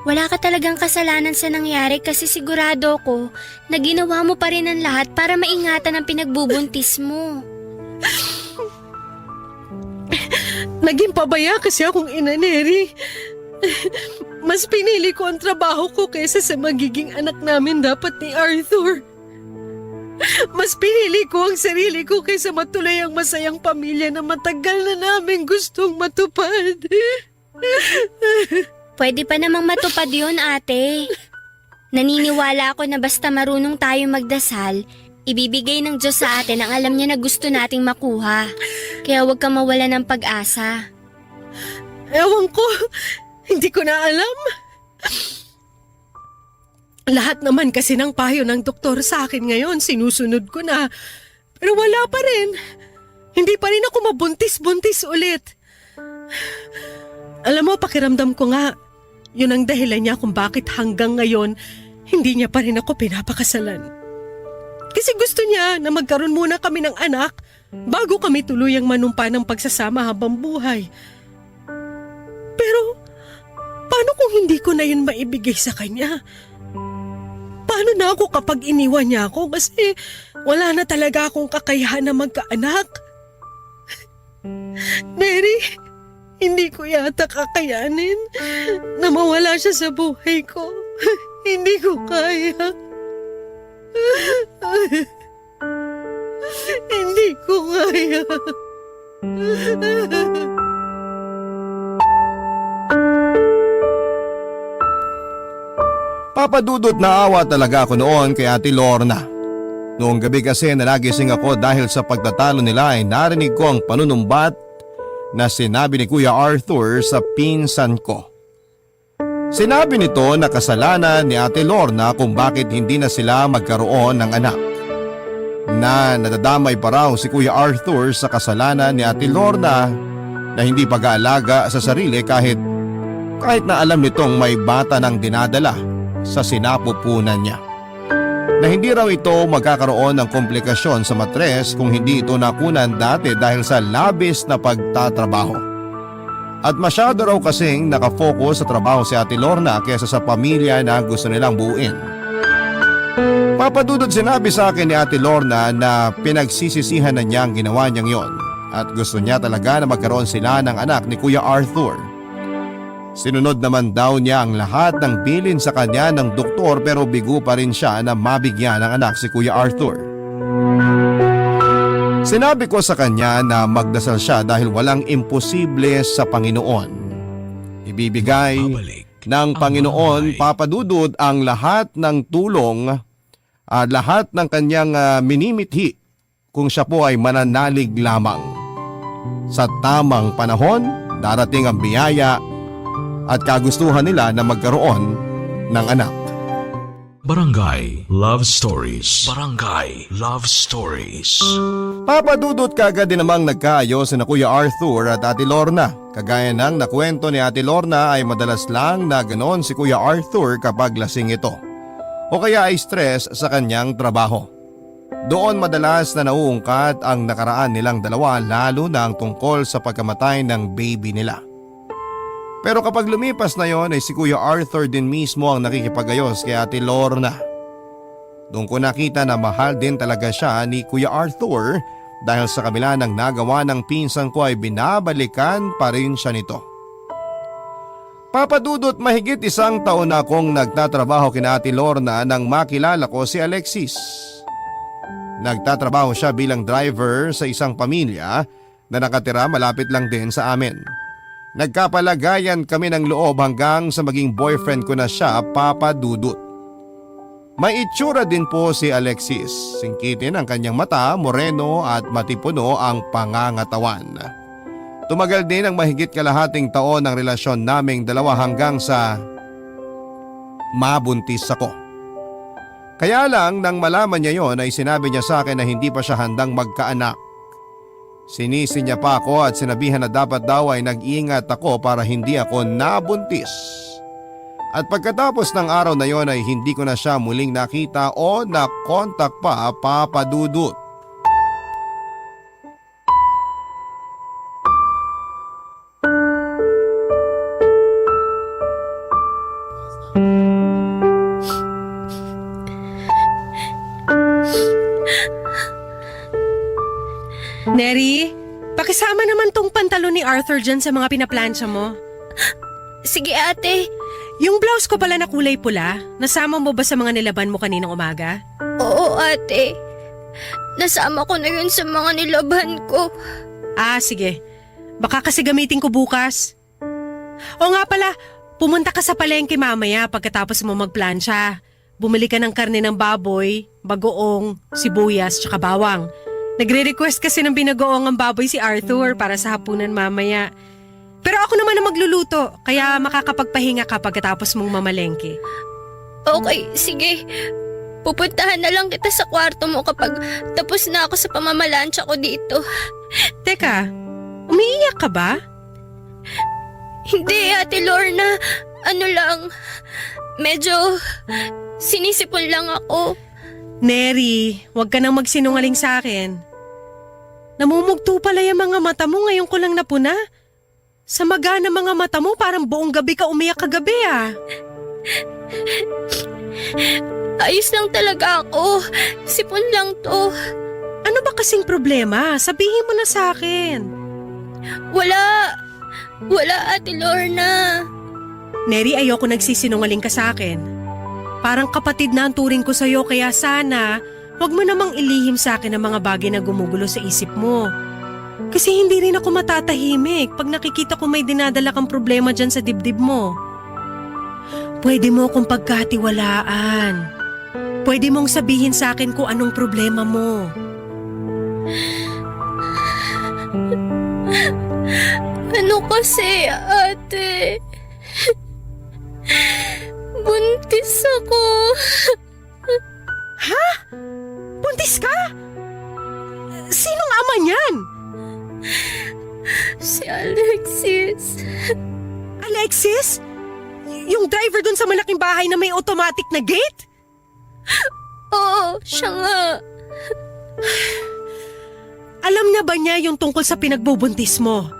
[SPEAKER 7] Wala ka talagang kasalanan sa nangyari kasi sigurado ko na ginawa mo pa rin ang lahat para maingatan ang pinagbubuntis mo.
[SPEAKER 8] Naging pabaya kasi akong ina, Neri. Mas pinili ko ang trabaho ko kaysa sa magiging anak namin dapat ni Arthur. Mas pinili ko ang sarili ko kaysa matuloy ang masayang pamilya na matagal na namin gustong matupad.
[SPEAKER 7] Pwede pa namang matupad yun, ate. Naniniwala ako na basta marunong tayo magdasal, ibibigay ng Diyos sa atin ang alam niya na gusto nating makuha. Kaya huwag kang mawala ng pag-asa.
[SPEAKER 8] Ewan ko, hindi ko na alam. Lahat naman kasi ng payo ng doktor sa akin ngayon, sinusunod ko na. Pero wala pa rin. Hindi pa rin ako mabuntis-buntis ulit. Alam mo, pakiramdam ko nga, yun ang dahilan niya kung bakit hanggang ngayon, hindi niya pa rin ako pinapakasalan. Kasi gusto niya na magkaroon muna kami ng anak bago kami tuluyang manumpa ng pagsasama habang buhay. Pero, paano kung hindi ko na yun maibigay sa kanya? Paano na ako kapag iniwan niya ako kasi wala na talaga akong kakayahan na magkaanak? Mary, hindi ko yata kakayanin na mawala siya sa buhay ko. Hindi ko kaya. Hindi ko kaya.
[SPEAKER 1] Papadudot na awa talaga ako noon kay Ate Lorna. Noong gabi kasi nagising ako dahil sa pagtatalo nila ay narinig ko ang panunumbat na sinabi ni Kuya Arthur sa pinsan ko. Sinabi nito na kasalanan ni Ate Lorna kung bakit hindi na sila magkaroon ng anak. Na nadadamay pa raw si Kuya Arthur sa kasalanan ni Ate Lorna na hindi pag-aalaga sa sarili kahit na alam nitong may bata nang dinadala sa sinapupunan niya. Na hindi raw ito magkakaroon ng komplikasyon sa matres kung hindi ito nakunan dati dahil sa labis na pagtatrabaho. At masyado raw kasing nakafocus sa trabaho si Ate Lorna kaysa sa pamilya na gusto nilang buuin. Papa Dudut, sinabi sa akin ni Ate Lorna na pinagsisisihan na niya ang ginawa niyang yon at gusto niya talaga na magkaroon sila ng anak ni Kuya Arthur. Sinunod naman daw niya ang lahat ng bilin sa kanya ng doktor pero bigo pa rin siya na mabigyan ng anak si Kuya Arthur. Sinabi ko sa kanya na magdasal siya dahil walang imposible sa Panginoon. Ibibigay ng Panginoon, Papa Dudut, ang lahat ng tulong at lahat ng kanyang minimithi kung siya po ay mananalig lamang. Sa tamang panahon, darating ang biyaya at kagustuhan nila na magkaroon ng anak.
[SPEAKER 4] Barangay Love Stories. Barangay Love Stories.
[SPEAKER 1] Papa Dudut, kagad din namang nagkaayos na Kuya Arthur at Ate Lorna. Kagaya ng nakwento ni Ate Lorna ay madalas lang na ganoon si Kuya Arthur kapag lasing ito o kaya ay stress sa kanyang trabaho. Doon madalas na nauungkat ang nakaraan nilang dalawa, lalo na ang tungkol sa pagkamatay ng baby nila. Pero kapag lumipas na yon ay si Kuya Arthur din mismo ang nakikipagayos kay Ate Lorna. Doon ko nakita na mahal din talaga siya ni Kuya Arthur dahil sa kabila ng nagawa ng pinsan ko ay binabalikan pa rin siya nito. Papa Dudut, mahigit 1 taon na akong nagtatrabaho kina Ate Lorna nang makilala ko si Alexis. Nagtatrabaho siya bilang driver sa isang pamilya na nakatira malapit lang din sa amin. Nagkapalagayan kami ng loob hanggang sa maging boyfriend ko na siya, Papa Dudut. May itsura din po si Alexis. Singkitin ang kanyang mata, moreno at matipuno ang pangangatawan. Tumagal din ang mahigit kalahating taon ng relasyon naming dalawa hanggang sa mabuntis ako. Kaya lang nang malaman niya yon ay sinabi niya sa akin na hindi pa siya handang magkaanak. Sinisi niya pa ako at sinabihan na dapat daw ay nag-iingat ako para hindi ako nabuntis. At pagkatapos ng araw na yon ay hindi ko na siya muling nakita o na-contact pa, Papa Dudut.
[SPEAKER 8] Neri, pakisama naman tong pantalon ni Arthur dyan sa mga pinaplansya mo.
[SPEAKER 7] Sige ate.
[SPEAKER 8] Yung blouse ko pala na kulay pula, nasama mo ba sa mga nilaban mo kaninang umaga?
[SPEAKER 7] Oo ate. Nasama ko na yun sa mga nilaban ko.
[SPEAKER 8] Ah, sige. Baka kasi gamitin ko bukas. O nga pala, pumunta ka sa palengke mamaya pagkatapos mo magplansya. Bumili ka ng karne ng baboy, bagoong, sibuyas, tsaka bawang. Nagre-request kasi ng binagoong ang baboy si Arthur para sa hapunan mamaya. Pero ako naman ang magluluto, kaya makakapagpahinga ka pagkatapos mong mamalengke.
[SPEAKER 7] Okay, sige. Pupuntahan na lang kita sa kwarto mo kapag tapos na ako sa pamamalansya ko dito.
[SPEAKER 8] Teka, umiiyak ka ba?
[SPEAKER 7] Hindi, Ate Lorna. Ano lang, medyo sinisipon lang ako.
[SPEAKER 8] Neri, huwag ka nang magsinungaling sa akin. Namumugto pala yung mga mata mo, ngayon ko lang napuna. Sa maga na mga mata mo, parang buong gabi ka umiyak kagabi ah.
[SPEAKER 7] Ayos lang talaga ako. Sipon lang to.
[SPEAKER 8] Ano ba kasing problema? Sabihin mo na sa akin.
[SPEAKER 7] Wala, Ate Lorna.
[SPEAKER 8] Neri, ayoko nagsisinungaling ka sa akin. Parang kapatid na ang turing ko sa'yo, kaya sana huwag mo namang ilihim sa akin ang mga bagay na gumugulo sa isip mo. Kasi hindi rin ako matatahimik pag nakikita ko may dinadala kang problema dyan sa dibdib mo. Pwede mo akong pagkatiwalaan. Pwede mong sabihin sa akin kung anong problema mo.
[SPEAKER 7] Ano kasi, ate? Buntis ako.
[SPEAKER 8] Ha? Buntis ka? Sinong ama niyan?
[SPEAKER 7] Si Alexis.
[SPEAKER 8] Alexis? Yung driver dun sa malaking bahay na may automatic na gate?
[SPEAKER 7] Oo, siya nga.
[SPEAKER 8] Alam na ba niya yung tungkol sa pinagbubuntis mo?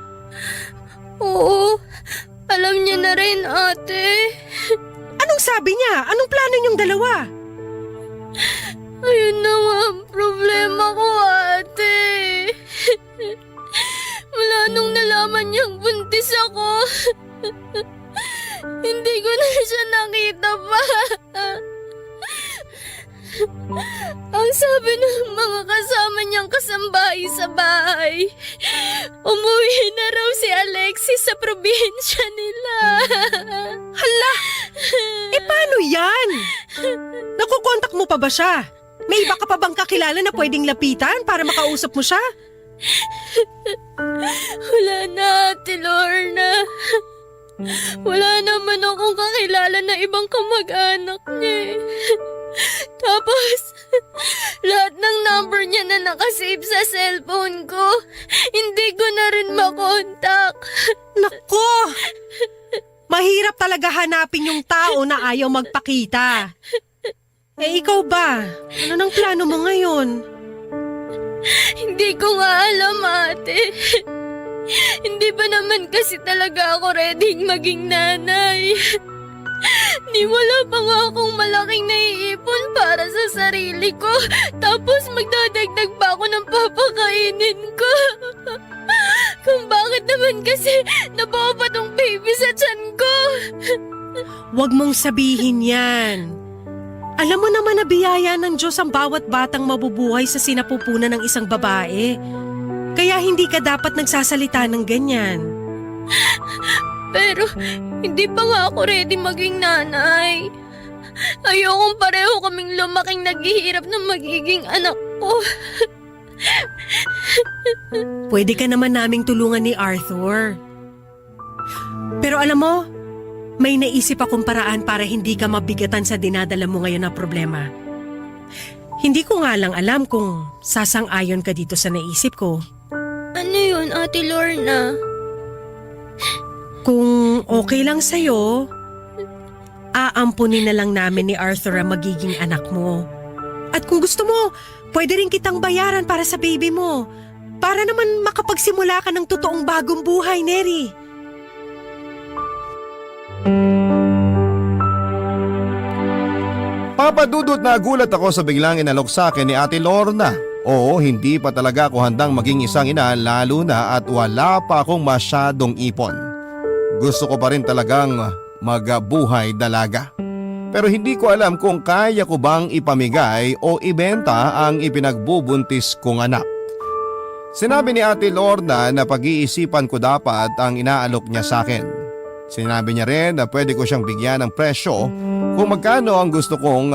[SPEAKER 7] Oo, alam niya na rin, ate.
[SPEAKER 8] Anong sabi niya? Anong plano niyong dalawa?
[SPEAKER 7] Ayun na nga ang problema ko, ate. Mula nung nalaman niyang buntis ako, hindi ko na siya nakita pa. Ang sabi ng mga kasama niyang kasambahay sa bahay, umuwi na raw si Alexis sa probinsya nila.
[SPEAKER 8] Hala! Paano yan? Nakukontak mo pa ba siya? May iba ka pa bang kakilala na pwedeng lapitan para makausap mo siya?
[SPEAKER 7] Wala na, Ate Lorna. Wala naman akong kakilala na ibang kamag-anak niya eh. Tapos, lahat ng number niya na nakasave sa cellphone ko, hindi ko na rin makontak.
[SPEAKER 8] Nako! Mahirap talaga hanapin yung tao na ayaw magpakita. Ikaw ba? Ano nang plano mo ngayon?
[SPEAKER 7] Hindi ko nga alam, ate. Hindi ba naman kasi talaga ako ready maging nanay? Ni wala pa nga akong malaking naiipon para sa sarili ko. Tapos magdadagdag pa ako ng papakainin ko. Kung bakit naman kasi nabuo pa tong baby sa tiyan ko.
[SPEAKER 8] Huwag mong sabihin yan. Alam mo naman na biyaya ng Diyos ang bawat batang mabubuhay sa sinapupunan ng isang babae. Kaya hindi ka dapat nagsasalita ng ganyan.
[SPEAKER 7] Pero hindi pa nga ako ready maging nanay. Ayokong pareho kaming lumaking naghihirap ng magiging anak ko.
[SPEAKER 8] Pwede ka naman naming tulungan ni Arthur. Pero alam mo, may naisip akong paraan para hindi ka mabigatan sa dinadala mo ngayon na problema. Hindi ko nga lang alam kung sasang-ayon ka dito sa naisip ko.
[SPEAKER 7] Ano yun, Ate Lorna?
[SPEAKER 8] Kung okay lang sa'yo, aampunin na lang namin ni Arthur ang magiging anak mo. At kung gusto mo, pwede rin kitang bayaran para sa baby mo. Para naman makapagsimula ka ng totoong bagong buhay, Neri.
[SPEAKER 1] Papa Dudut, nagulat ako sa biglang inalok sa akin ni Ate Lorna. Oo, hindi pa talaga ako handang maging isang ina, lalo na at wala pa akong masyadong ipon. Gusto ko pa rin talagang magbuhay dalaga. Pero hindi ko alam kung kaya ko bang ipamigay o ibenta ang ipinagbubuntis kong anak. Sinabi ni Ate Lorna na pag-iisipan ko dapat ang inaalok niya sa akin. Sinabi niya rin na pwede ko siyang bigyan ng presyo kung magkano ang gusto kong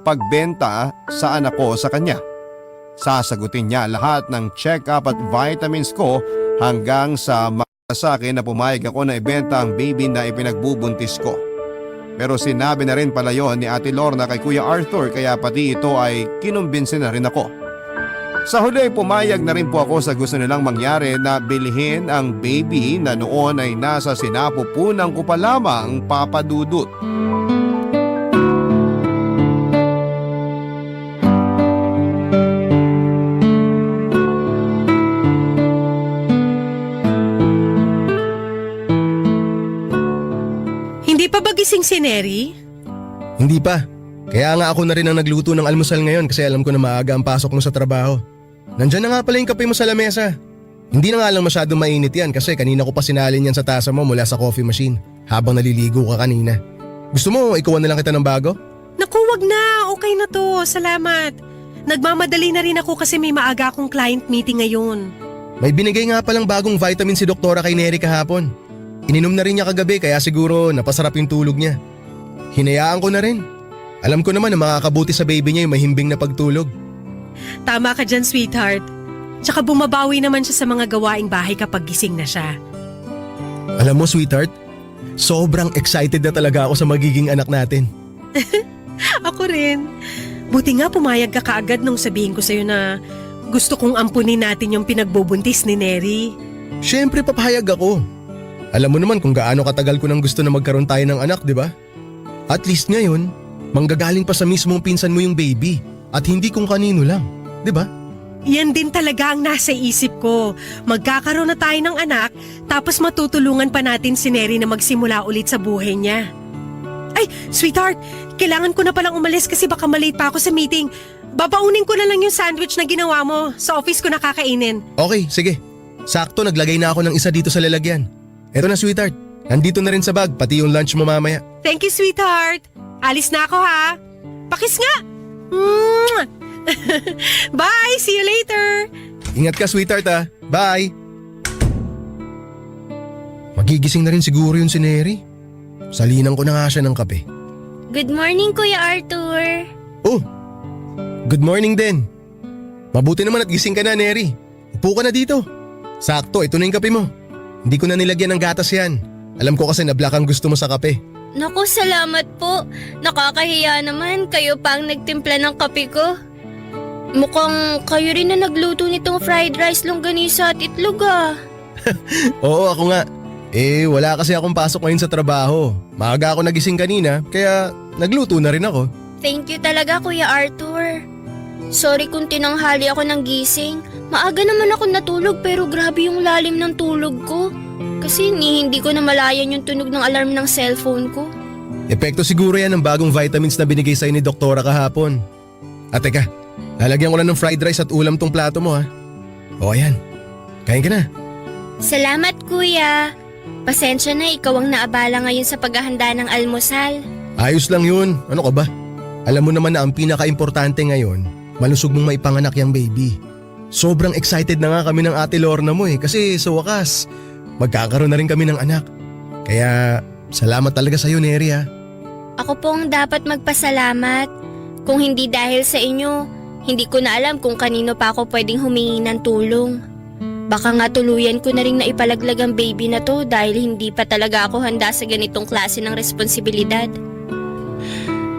[SPEAKER 1] pagbenta sa anak ko sa kanya. Sasagutin niya lahat ng check-up at vitamins ko hanggang sa sa akin na pumayag ako na ibenta ang baby na ipinagbubuntis ko. Pero sinabi na rin pala yon ni Ate Lorna kay Kuya Arthur, kaya pati ito ay kinumbinsin na rin ako. Sa huli pumayag na rin po ako sa gusto nilang mangyari na bilhin ang baby na noon ay nasa sinapupunan ko pa lamang, Papa Dudut.
[SPEAKER 8] Hindi pa ba gising si Neri?
[SPEAKER 9] Hindi pa. Kaya nga ako na rin ang nagluto ng almusal ngayon kasi alam ko na maaga ang pasok mo sa trabaho. Nandyan na nga pala yung kape mo sa lamesa. Hindi na nga lang masyadong mainit yan kasi kanina ko pa sinalin yan sa tasa mo mula sa coffee machine habang naliligo ka kanina. Gusto mo ikuha na lang kita ng bago?
[SPEAKER 8] Naku, wag na. Okay na to. Salamat. Nagmamadali na rin ako kasi may maaga akong client meeting ngayon.
[SPEAKER 9] May binigay nga palang bagong vitamin si doktora kay Neri kahapon. Ininom na rin niya kagabi kaya siguro napasarap yung tulog niya. Hinayaan ko na rin. Alam ko naman na makakabuti sa baby niya yung mahimbing na pagtulog.
[SPEAKER 8] Tama ka dyan, sweetheart. Tsaka bumabawi naman siya sa mga gawaing bahay kapag gising na siya.
[SPEAKER 9] Alam mo, sweetheart, sobrang excited na talaga ako sa magiging anak natin.
[SPEAKER 8] Ako rin. Buti nga pumayag ka kaagad nung sabihin ko sa'yo na gusto kong ampunin natin yung pinagbubuntis ni Neri.
[SPEAKER 9] Siyempre papahayag ako. Alam mo naman kung gaano katagal ko nang gusto na magkaroon tayo ng anak, di ba? At least ngayon, manggagaling pa sa mismong pinsan mo yung baby at hindi kung kanino lang, di ba?
[SPEAKER 8] Yan din talaga ang nasa isip ko. Magkakaroon na tayo ng anak, tapos matutulungan pa natin si Neri na magsimula ulit sa buhay niya. Ay, sweetheart, kailangan ko na palang umalis kasi baka malate pa ako sa meeting. Babaunin ko na lang yung sandwich na ginawa mo. Sa office ko nakakainin.
[SPEAKER 9] Okay, sige. Sakto, naglagay na ako ng isa dito sa lalagyan. Eto na sweetheart, nandito na rin sa bag, pati yung lunch mo mamaya.
[SPEAKER 8] Thank you, sweetheart. Alis na ako ha. Pakis nga. Mwah! Bye, see you later.
[SPEAKER 9] Ingat ka sweetheart ha. Bye! Magigising na rin siguro yun si Neri. Salinan ko na nga siya ng kape.
[SPEAKER 7] Good morning, Kuya Arthur.
[SPEAKER 9] Oh! Good morning din. Mabuti naman at gising ka na, Neri. Upo ka na dito. Sakto, ito na yung kape mo. Hindi ko na nilagyan ng gatas yan. Alam ko kasi na black ang gusto mo sa kape.
[SPEAKER 7] Naku, salamat po. Nakakahiya naman, kayo pa ang nagtimpla ng kape ko. Mukhang kayo rin na nagluto nitong fried rice, longganisa at itlog ah.
[SPEAKER 9] Oo, ako nga. Wala kasi akong pasok ngayon sa trabaho. Maaga ako nagising kanina, kaya nagluto na rin ako.
[SPEAKER 7] Thank you talaga, Kuya Arthur. Sorry kung tinanghali ako ng gising. Maaga naman ako natulog pero grabe yung lalim ng tulog ko. Kasi hindi ko na malayan yung tunog ng alarm ng cellphone ko.
[SPEAKER 9] Epekto siguro yan ng bagong vitamins na binigay sa'yo ni Doktora kahapon. At teka, lalagyan ko lang ng fried rice at ulam tong plato mo ha. O ayan, kain ka na.
[SPEAKER 7] Salamat, Kuya. Pasensya na, ikaw ang naabala ngayon sa paghahanda ng almusal.
[SPEAKER 9] Ayos lang yun, ano ka ba? Alam mo naman na ang pinaka-importante ngayon, malusog mong maipanganak yung baby. Sobrang excited na nga kami ng Ate Lorna mo kasi sa wakas, magkakaroon na rin kami ng anak. Kaya salamat talaga sa'yo, Neri ha.
[SPEAKER 7] Ako pong dapat magpasalamat. Kung hindi dahil sa inyo, hindi ko na alam kung kanino pa ako pwedeng humingi ng tulong. Baka nga tuluyan ko na rin na ipalaglag ang baby na to dahil hindi pa talaga ako handa sa ganitong klase ng responsibilidad.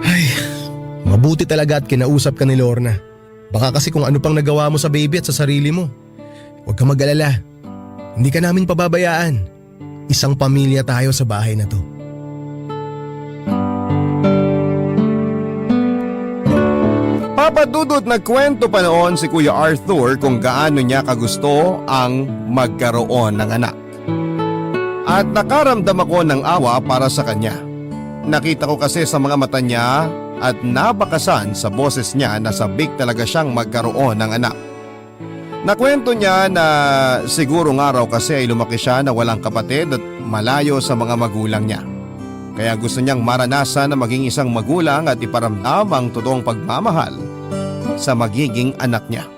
[SPEAKER 9] Ay, mabuti talaga at kinausap ka ni Lorna. Baka kasi kung ano pang nagawa mo sa baby at sa sarili mo. Huwag ka mag-alala. Hindi ka namin pababayaan. Isang pamilya tayo sa bahay na to.
[SPEAKER 1] Papa Dudut, nagkwento pa noon si Kuya Arthur kung gaano niya kagusto ang magkaroon ng anak. At nakaramdam ako ng awa para sa kanya. Nakita ko kasi sa mga mata niya at nabakasan sa boses niya na sabik talaga siyang magkaroon ng anak. Nakwento niya na siguro nga raw kasi ay lumaki siya na walang kapatid at malayo sa mga magulang niya. Kaya gusto niyang maranasan na maging isang magulang at iparamdam ang totoong pagmamahal sa magiging anak niya.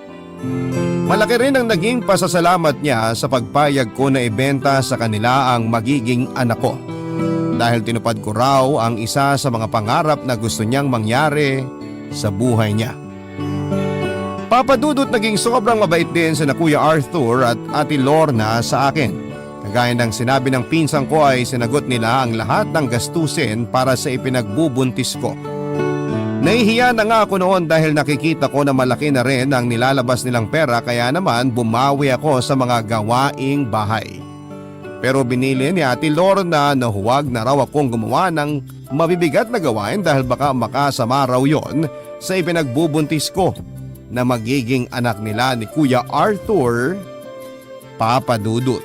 [SPEAKER 1] Malaki rin ang naging pasasalamat niya sa pagpayag ko na ibenta sa kanila ang magiging anak ko. Dahil tinupad ko raw ang isa sa mga pangarap na gusto niyang mangyari sa buhay niya. Papa Dudut, naging sobrang mabait din sina Kuya Arthur at Ate Lorna sa akin. Kagaya ng sinabi ng pinsan ko ay sinagot nila ang lahat ng gastusin para sa ipinagbubuntis ko. Nahihiya na nga ako noon dahil nakikita ko na malaki na rin ang nilalabas nilang pera kaya naman bumawi ako sa mga gawaing bahay. Pero binili ni Ate Lorna na huwag na raw akong gumawa ng mabibigat na gawain dahil baka makasama raw yon sa ipinagbubuntis ko na magiging anak nila ni Kuya Arthur, Papa Dudut.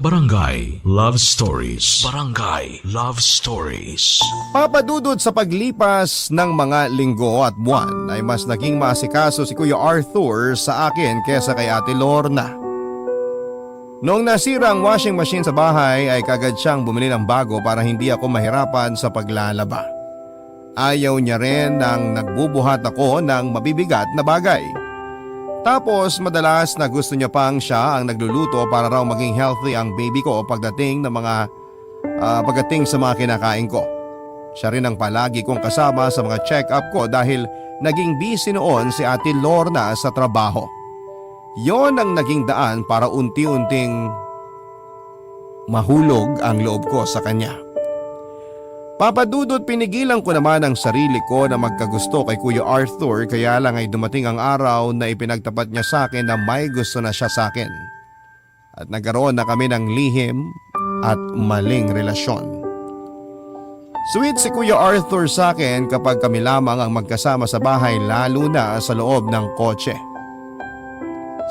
[SPEAKER 4] Barangay Love Stories. Barangay Love Stories.
[SPEAKER 1] Papa Dudut, sa paglipas ng mga linggo at buwan ay mas naging maasikaso si Kuya Arthur sa akin kesa kay Ate Lorna. Noong nasira ang washing machine sa bahay ay kagad siyang bumili ng bago para hindi ako mahirapan sa paglalaba. Ayaw niya rin nang nagbubuhat ako ng mabibigat na bagay. Tapos madalas na gusto niya pang siya ang nagluluto para raw maging healthy ang baby ko pagdating sa mga kinakain ko. Siya rin ang palagi kong kasama sa mga check-up ko dahil naging busy noon si Ate Lorna sa trabaho. Yon ang naging daan para unti-unting mahulog ang loob ko sa kanya. Papa Dudut, pinigilan ko naman ang sarili ko na magkagusto kay Kuya Arthur kaya lang ay dumating ang araw na ipinagtapat niya sa akin na may gusto na siya sa akin. At nagkaroon na kami ng lihim at maling relasyon. Sweet si Kuya Arthur sa akin kapag kami lamang ang magkasama sa bahay lalo na sa loob ng kotse.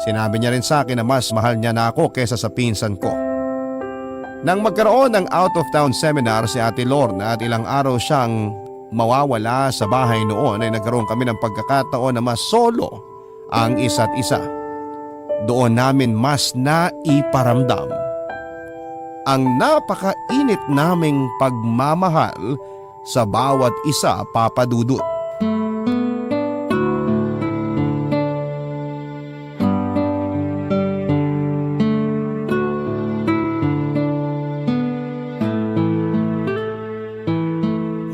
[SPEAKER 1] Sinabi niya rin sa akin na mas mahal niya na ako kesa sa pinsan ko. Nang magkaroon ng out-of-town seminar si Ate Lorna at ilang araw siyang mawawala sa bahay noon ay nagkaroon kami ng pagkakataon na mas solo ang isa't isa. Doon namin mas naiparamdam ang napakainit naming pagmamahal sa bawat isa, Papa Dudut.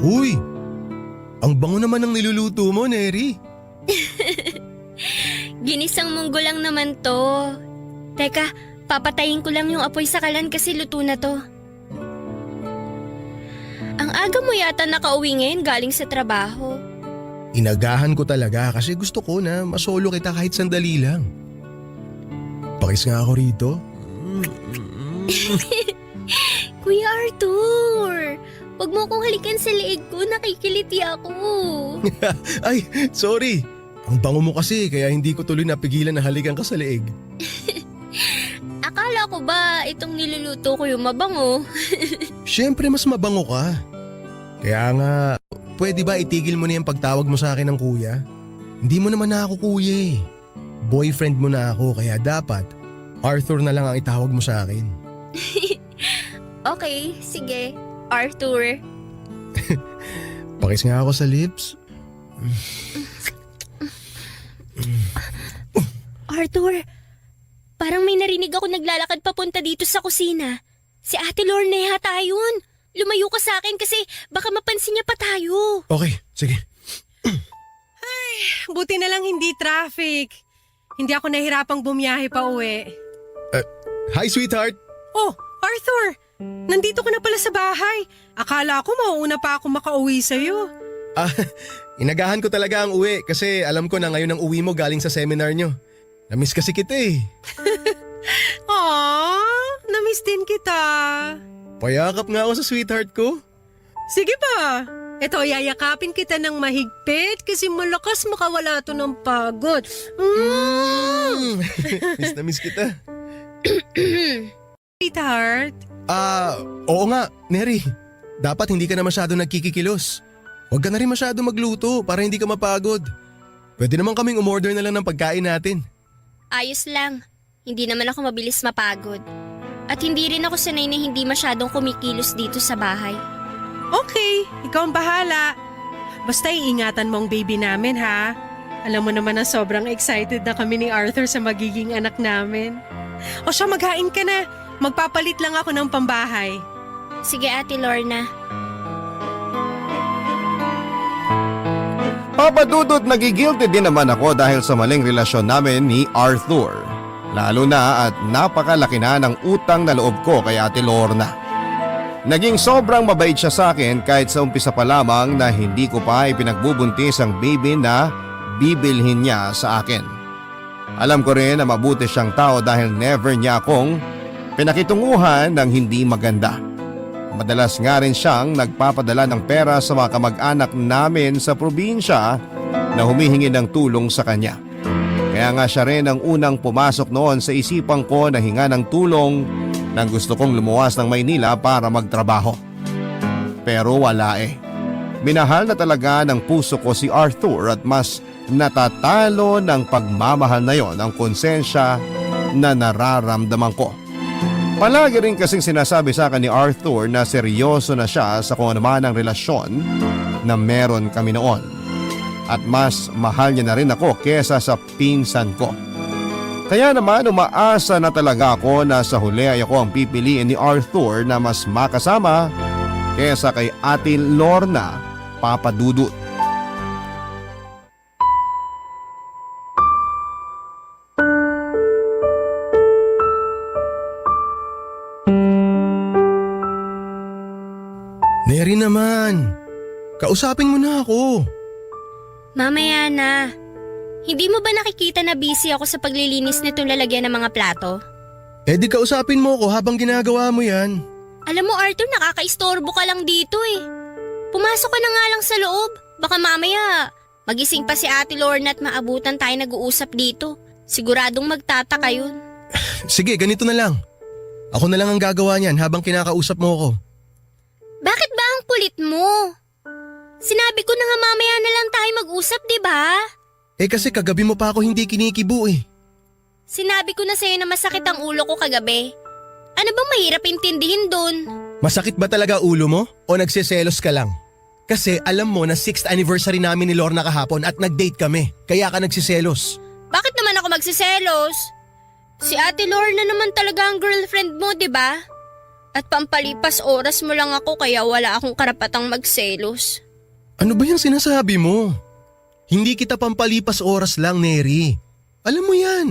[SPEAKER 9] Huy! Ang bango naman ng niluluto mo, Neri.
[SPEAKER 7] Ginisang munggo lang naman to. Teka, papatayin ko lang yung apoy sa kalan kasi luto na to. Ang aga mo yata nakauwi ngayon galing sa trabaho.
[SPEAKER 9] Inagahan ko talaga kasi gusto ko na masolo kita kahit sandali lang. Pakis nga ako rito.
[SPEAKER 7] Kuya Arthur, wag mo akong halikan sa leeg ko, nakikiliti ako.
[SPEAKER 9] Ay, sorry. Ang bango mo kasi kaya hindi ko tuloy napigilan na halikan ka sa leeg.
[SPEAKER 7] Akala ko ba itong niluluto ko yung mabango?
[SPEAKER 9] Siyempre mas mabango ka. Kaya nga, pwede ba itigil mo na yung pagtawag mo sa akin ng kuya? Hindi mo naman na ako kuya eh. Boyfriend mo na ako kaya dapat Arthur na lang ang itawag mo sa akin.
[SPEAKER 7] Okay, sige. Arthur.
[SPEAKER 9] Pakis nga ako sa lips.
[SPEAKER 7] Arthur, parang may narinig ako naglalakad papunta dito sa kusina. Si Ate Lorna yata yun. Lumayo ka sa akin kasi baka mapansin niya pa tayo.
[SPEAKER 9] Okay, sige.
[SPEAKER 8] Buti na lang hindi traffic. Hindi ako nahirapang bumiyahe pa uwi.
[SPEAKER 9] Hi sweetheart.
[SPEAKER 8] Oh, Arthur! Nandito ka na pala sa bahay. Akala ko mauuna pa ako makauwi sa'yo.
[SPEAKER 9] Inagahan ko talaga ang uwi kasi alam ko na ngayon ang uwi mo galing sa seminar nyo. Namiss kasi kita eh.
[SPEAKER 8] Aww, namiss din kita.
[SPEAKER 9] Payakap nga ako sa sweetheart ko.
[SPEAKER 8] Sige pa. Ito, yayakapin kita ng mahigpit kasi malakas makawala to ng pagod.
[SPEAKER 9] Miss na miss kita.
[SPEAKER 8] Sweetheart.
[SPEAKER 9] Oo nga, Neri. Dapat hindi ka na masyado nagkikikilos. Huwag ka na rin masyado magluto para hindi ka mapagod. Pwede naman kaming umorder na lang ng pagkain natin.
[SPEAKER 7] Ayos lang. Hindi naman ako mabilis mapagod. At hindi rin ako sanay na hindi masyadong kumikilos dito sa bahay.
[SPEAKER 8] Okay, ikaw ang bahala. Basta iingatan mo ang baby namin ha. Alam mo naman na sobrang excited na kami ni Arthur sa magiging anak namin. O siya, maghain ka na. Magpapalit lang ako ng pambahay.
[SPEAKER 7] Sige, Ate Lorna.
[SPEAKER 1] Papa Dudut, nagigilty din naman ako dahil sa maling relasyon namin ni Arthur. Lalo na at napakalaki na ng utang na loob ko kay Ate Lorna. Naging sobrang mabait siya sa akin kahit sa umpisa pa lamang na hindi ko pa ipinagbubuntis ang baby na bibilhin niya sa akin. Alam ko rin na mabuti siyang tao dahil never niya akong pinakitunguhan ng hindi maganda. Madalas nga rin siyang nagpapadala ng pera sa mga kamag-anak namin sa probinsya na humihingi ng tulong sa kanya. Kaya nga siya rin ang unang pumasok noon sa isipan ko na hinga ng tulong nang gusto kong lumuwas ng Maynila para magtrabaho. Pero wala eh. Minahal na talaga ng puso ko si Arthur at mas natatalo ng pagmamahal na yon ang konsensya na nararamdaman ko. Palagi rin kasing sinasabi sa akin ni Arthur na seryoso na siya sa kung anuman ang relasyon na meron kami noon. At mas mahal niya na rin ako kesa sa pinsan ko. Kaya naman umaasa na talaga ako na sa huli ay ako ang pipiliin ni Arthur na mas makasama kesa kay Ate Lorna, Papa Dudut.
[SPEAKER 9] Neri naman, kausapin mo na ako.
[SPEAKER 7] Mamaya na. Hindi mo ba nakikita na busy ako sa paglilinis nitong lalagyan ng mga plato?
[SPEAKER 9] Eh di kausapin mo ako habang ginagawa mo yan.
[SPEAKER 7] Alam mo Arthur, nakakaistorbo ka lang dito eh. Pumasok ka na nga lang sa loob. Baka mamaya magising pa si Ate Lorna at maabutan tayo nag-uusap dito. Siguradong magtataka yun.
[SPEAKER 9] Sige, ganito na lang. Ako na lang ang gagawa niyan habang kinakausap mo ako.
[SPEAKER 7] Bakit ba ang kulit mo? Sinabi ko na nga mamaya na lang tayo mag-usap, di ba?
[SPEAKER 9] Eh kasi kagabi mo pa ako hindi kinikibo eh.
[SPEAKER 7] Sinabi ko na sa'yo na masakit ang ulo ko kagabi. Ano bang mahirap intindihin dun?
[SPEAKER 9] Masakit ba talaga ulo mo o nagsiselos ka lang? Kasi alam mo na 6th anniversary namin ni Lorna kahapon at nag-date kami. Kaya ka nagsiselos.
[SPEAKER 7] Bakit naman ako magsiselos? Si Ate Lorna naman talaga ang girlfriend mo, di ba? At pampalipas oras mo lang ako kaya wala akong karapatang magselos.
[SPEAKER 9] Ano ba yung sinasabi mo? Hindi kita pampalipas oras lang, Neri. Alam mo yan.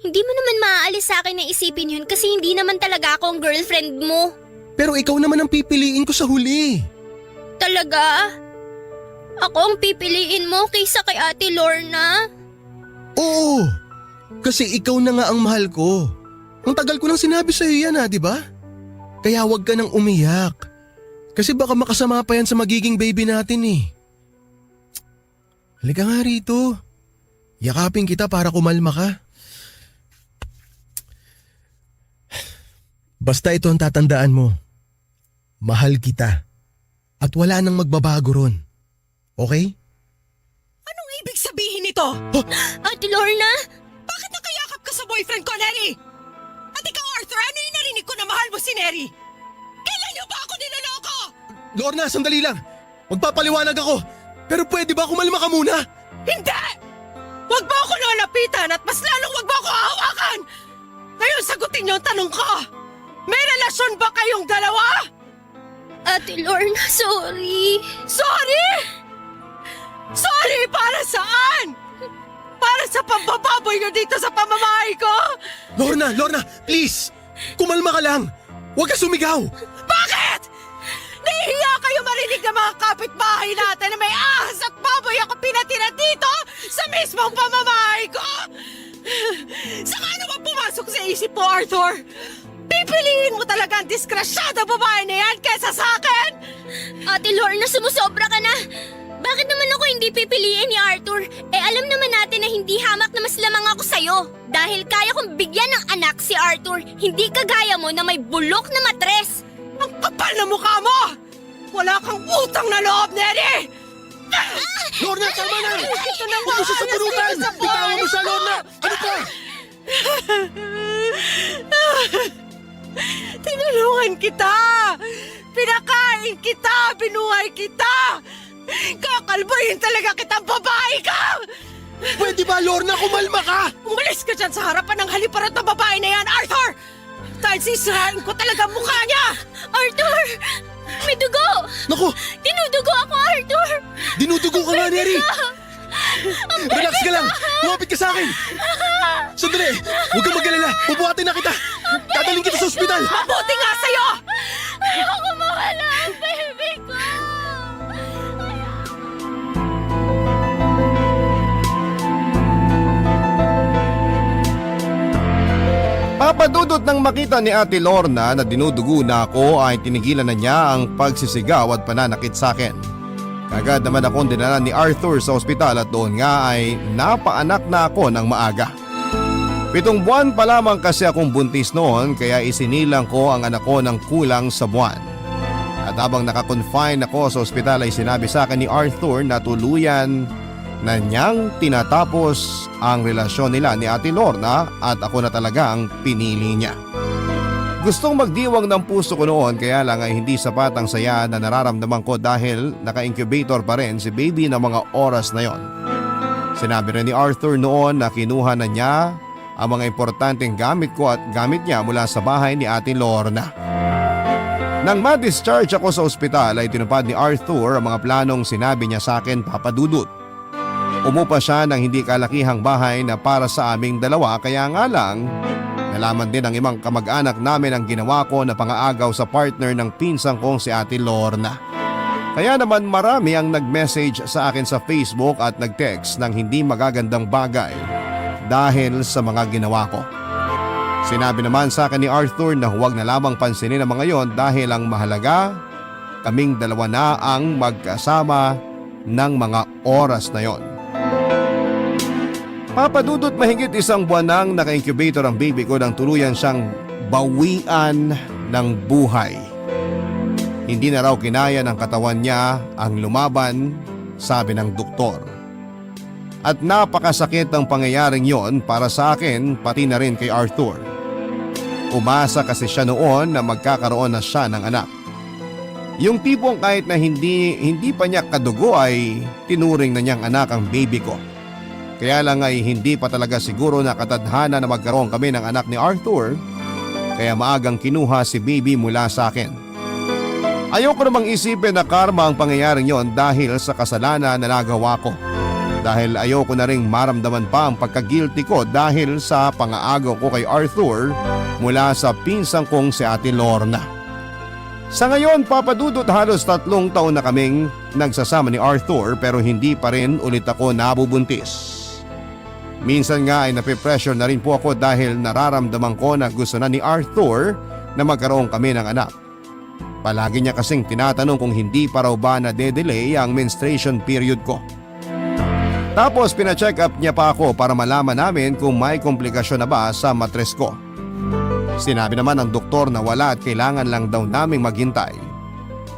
[SPEAKER 7] Hindi mo naman maaalis sa akin na isipin yun kasi hindi naman talaga ako ang girlfriend mo.
[SPEAKER 9] Pero ikaw naman ang pipiliin ko sa huli.
[SPEAKER 7] Talaga? Ako ang pipiliin mo kaysa kay Ate Lorna?
[SPEAKER 9] Oo. Kasi ikaw na nga ang mahal ko. Ang tagal ko nang sinabi sa'yo yan di ba? Kaya huwag ka nang umiyak. Kasi baka makasama pa yan sa magiging baby natin eh. Halika nga rito. Yakapin kita para kumalma ka. Basta ito ang tatandaan mo. Mahal kita. At wala nang magbabago ron. Okay?
[SPEAKER 8] Anong ibig sabihin nito?
[SPEAKER 7] Ate Lorna?
[SPEAKER 8] Bakit nakayakap ka sa boyfriend ko, Neri? At ikaw, Arthur, ano yung narinig ko na mahal mo si Neri? Kailan niyo ba ako niloloko?
[SPEAKER 9] Lorna, sandali lang. Magpapaliwanag ako. Pero pwede ba kumalma ka muna?
[SPEAKER 8] Hindi! Huwag mo ako lalapitan at mas lalong huwag mo ako hahawakan! Ngayon sagutin niyo ang tanong ko! May relasyon ba kayong dalawa?
[SPEAKER 7] Ate Lorna, sorry.
[SPEAKER 8] Sorry! Sorry para saan? Para sa pambababoy niyo dito sa pamamahay ko?
[SPEAKER 9] Lorna, please! Kumalma ka lang! Huwag ka sumigaw!
[SPEAKER 8] Bakit? Nahihiya kayo marinig ng mga kapitbahay natin na may ahas at baboy ako pinatira dito sa mismong pamamahay ko? Saka ano ba pumasok sa isip mo, Arthur? Pipiliin mo talaga ang diskrasyada babae na yan kesa sa akin?
[SPEAKER 7] Ate Lorna, sumusobra ka na. Bakit naman ako hindi pipiliin ni Arthur? Alam naman natin na hindi hamak na mas lamang ako sa'yo. Dahil kaya kong bigyan ng anak si Arthur, hindi kagaya mo na may bulok na matres.
[SPEAKER 8] Ang kapal na mukha mo! Wala kang utang na loob, Neri!
[SPEAKER 9] Lorna, tama na!
[SPEAKER 8] Ito na
[SPEAKER 9] Huwag mo siya sa punutan! Bitawan mo siya, Lorna! Ano pa?
[SPEAKER 8] Tinulungan kita! Pinakain kita! Binuhay kita! Kakalboyin talaga kitang babae ka!
[SPEAKER 9] Pwede ba, Lorna, kumalma ka?
[SPEAKER 8] Umalis ka dyan sa harapan ng haliparot na babae na yan, Arthur! Dahil sisirain ko talaga ang mukha niya!
[SPEAKER 7] Arthur! May dugo!
[SPEAKER 9] Naku,
[SPEAKER 7] Dinudugo ako, Arthur!
[SPEAKER 9] dinudugo ka nga, Neri! Relax ka lang! Lumapit ka sa akin! Sandali! Huwag kang mag-alala! Bubuhatin na kita! Dadaling kita sa ospital!
[SPEAKER 8] Mabuti nga sa'yo!
[SPEAKER 7] Ayoko mawala ang baby ko!
[SPEAKER 1] Papadudot nang makita ni Ate Lorna na dinudugo na ako ay tinigilan na niya ang pagsisigaw at pananakit sa akin. Kagad naman akong dinala ni Arthur sa ospital at doon nga ay napaanak na ako ng maaga. 7 buwan pa lamang kasi akong buntis noon kaya isinilang ko ang anak ko ng kulang sa buwan. At habang nakakonfine ako sa ospital ay sinabi sa akin ni Arthur na tuluyan na niyang tinatapos ang relasyon nila ni Ate Lorna at ako na talaga ang pinili niya. Gustong magdiwang ng puso ko noon kaya lang ay hindi sapat ang saya na nararamdaman ko dahil naka-incubator pa rin si baby ng mga oras na yon. Sinabi rin ni Arthur noon na kinuha na niya ang mga importanteng gamit ko at gamit niya mula sa bahay ni Ate Lorna. Nang ma-discharge ako sa ospital ay tinupad ni Arthur ang mga planong sinabi niya sa akin, Papa Dudut. Umupa siya ng hindi kalakihang bahay na para sa aming dalawa kaya nga lang nalaman din ng ibang kamag-anak namin ang ginawa ko na pangaagaw sa partner ng pinsang kong si Ate Lorna. Kaya naman marami ang nag-message sa akin sa Facebook at nag-text ng hindi magagandang bagay dahil sa mga ginawa ko. Sinabi naman sa akin ni Arthur na huwag na lamang pansinin ang mga yon dahil ang mahalaga, kaming dalawa na ang magkasama ng mga oras na yon. Papa Dudut, mahigit 1 buwan nang naka-incubator ang baby ko nang tuluyan siyang bawian ng buhay. Hindi na raw kinaya ng katawan niya ang lumaban, sabi ng doktor. At napakasakit ang pangyayaring yon para sa akin pati na rin kay Arthur. Umasa kasi siya noon na magkakaroon na siya ng anak. Yung tipong kahit na hindi pa niya kadugo ay tinuring na niyang anak ang baby ko. Kaya lang ay hindi pa talaga siguro na katadhana na magkaroon kami ng anak ni Arthur, kaya maagang kinuha si baby mula sa akin. Ayoko namang isipin na karma ang pangyayaring yon dahil sa kasalanan na nagawa ko. Dahil ayoko na ring maramdaman pa ang pagka-guilty ko dahil sa pangaagaw ko kay Arthur mula sa pinsang kong si Ate Lorna. Sa ngayon, Papa Dudut, halos 3 taon na kaming nagsasama ni Arthur pero hindi pa rin ulit ako nabubuntis. Minsan nga ay napipressure na rin po ako dahil nararamdaman ko na gusto na ni Arthur na magkaroon kami ng anak. Palagi niya kasing tinatanong kung hindi pa raw ba na-delay ang menstruation period ko. Tapos pina-check up niya pa ako para malaman namin kung may komplikasyon na ba sa matres ko. Sinabi naman ng doktor na wala at kailangan lang daw naming maghintay.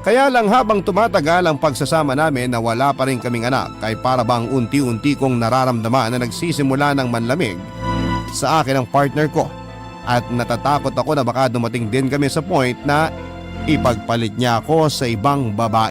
[SPEAKER 1] Kaya lang habang tumatagal ang pagsasama namin na wala pa rin kaming anak ay para bang unti-unti kong nararamdaman na nagsisimula ng manlamig sa akin ang partner ko at natatakot ako na baka dumating din kami sa point na ipagpalit niya ako sa ibang babae.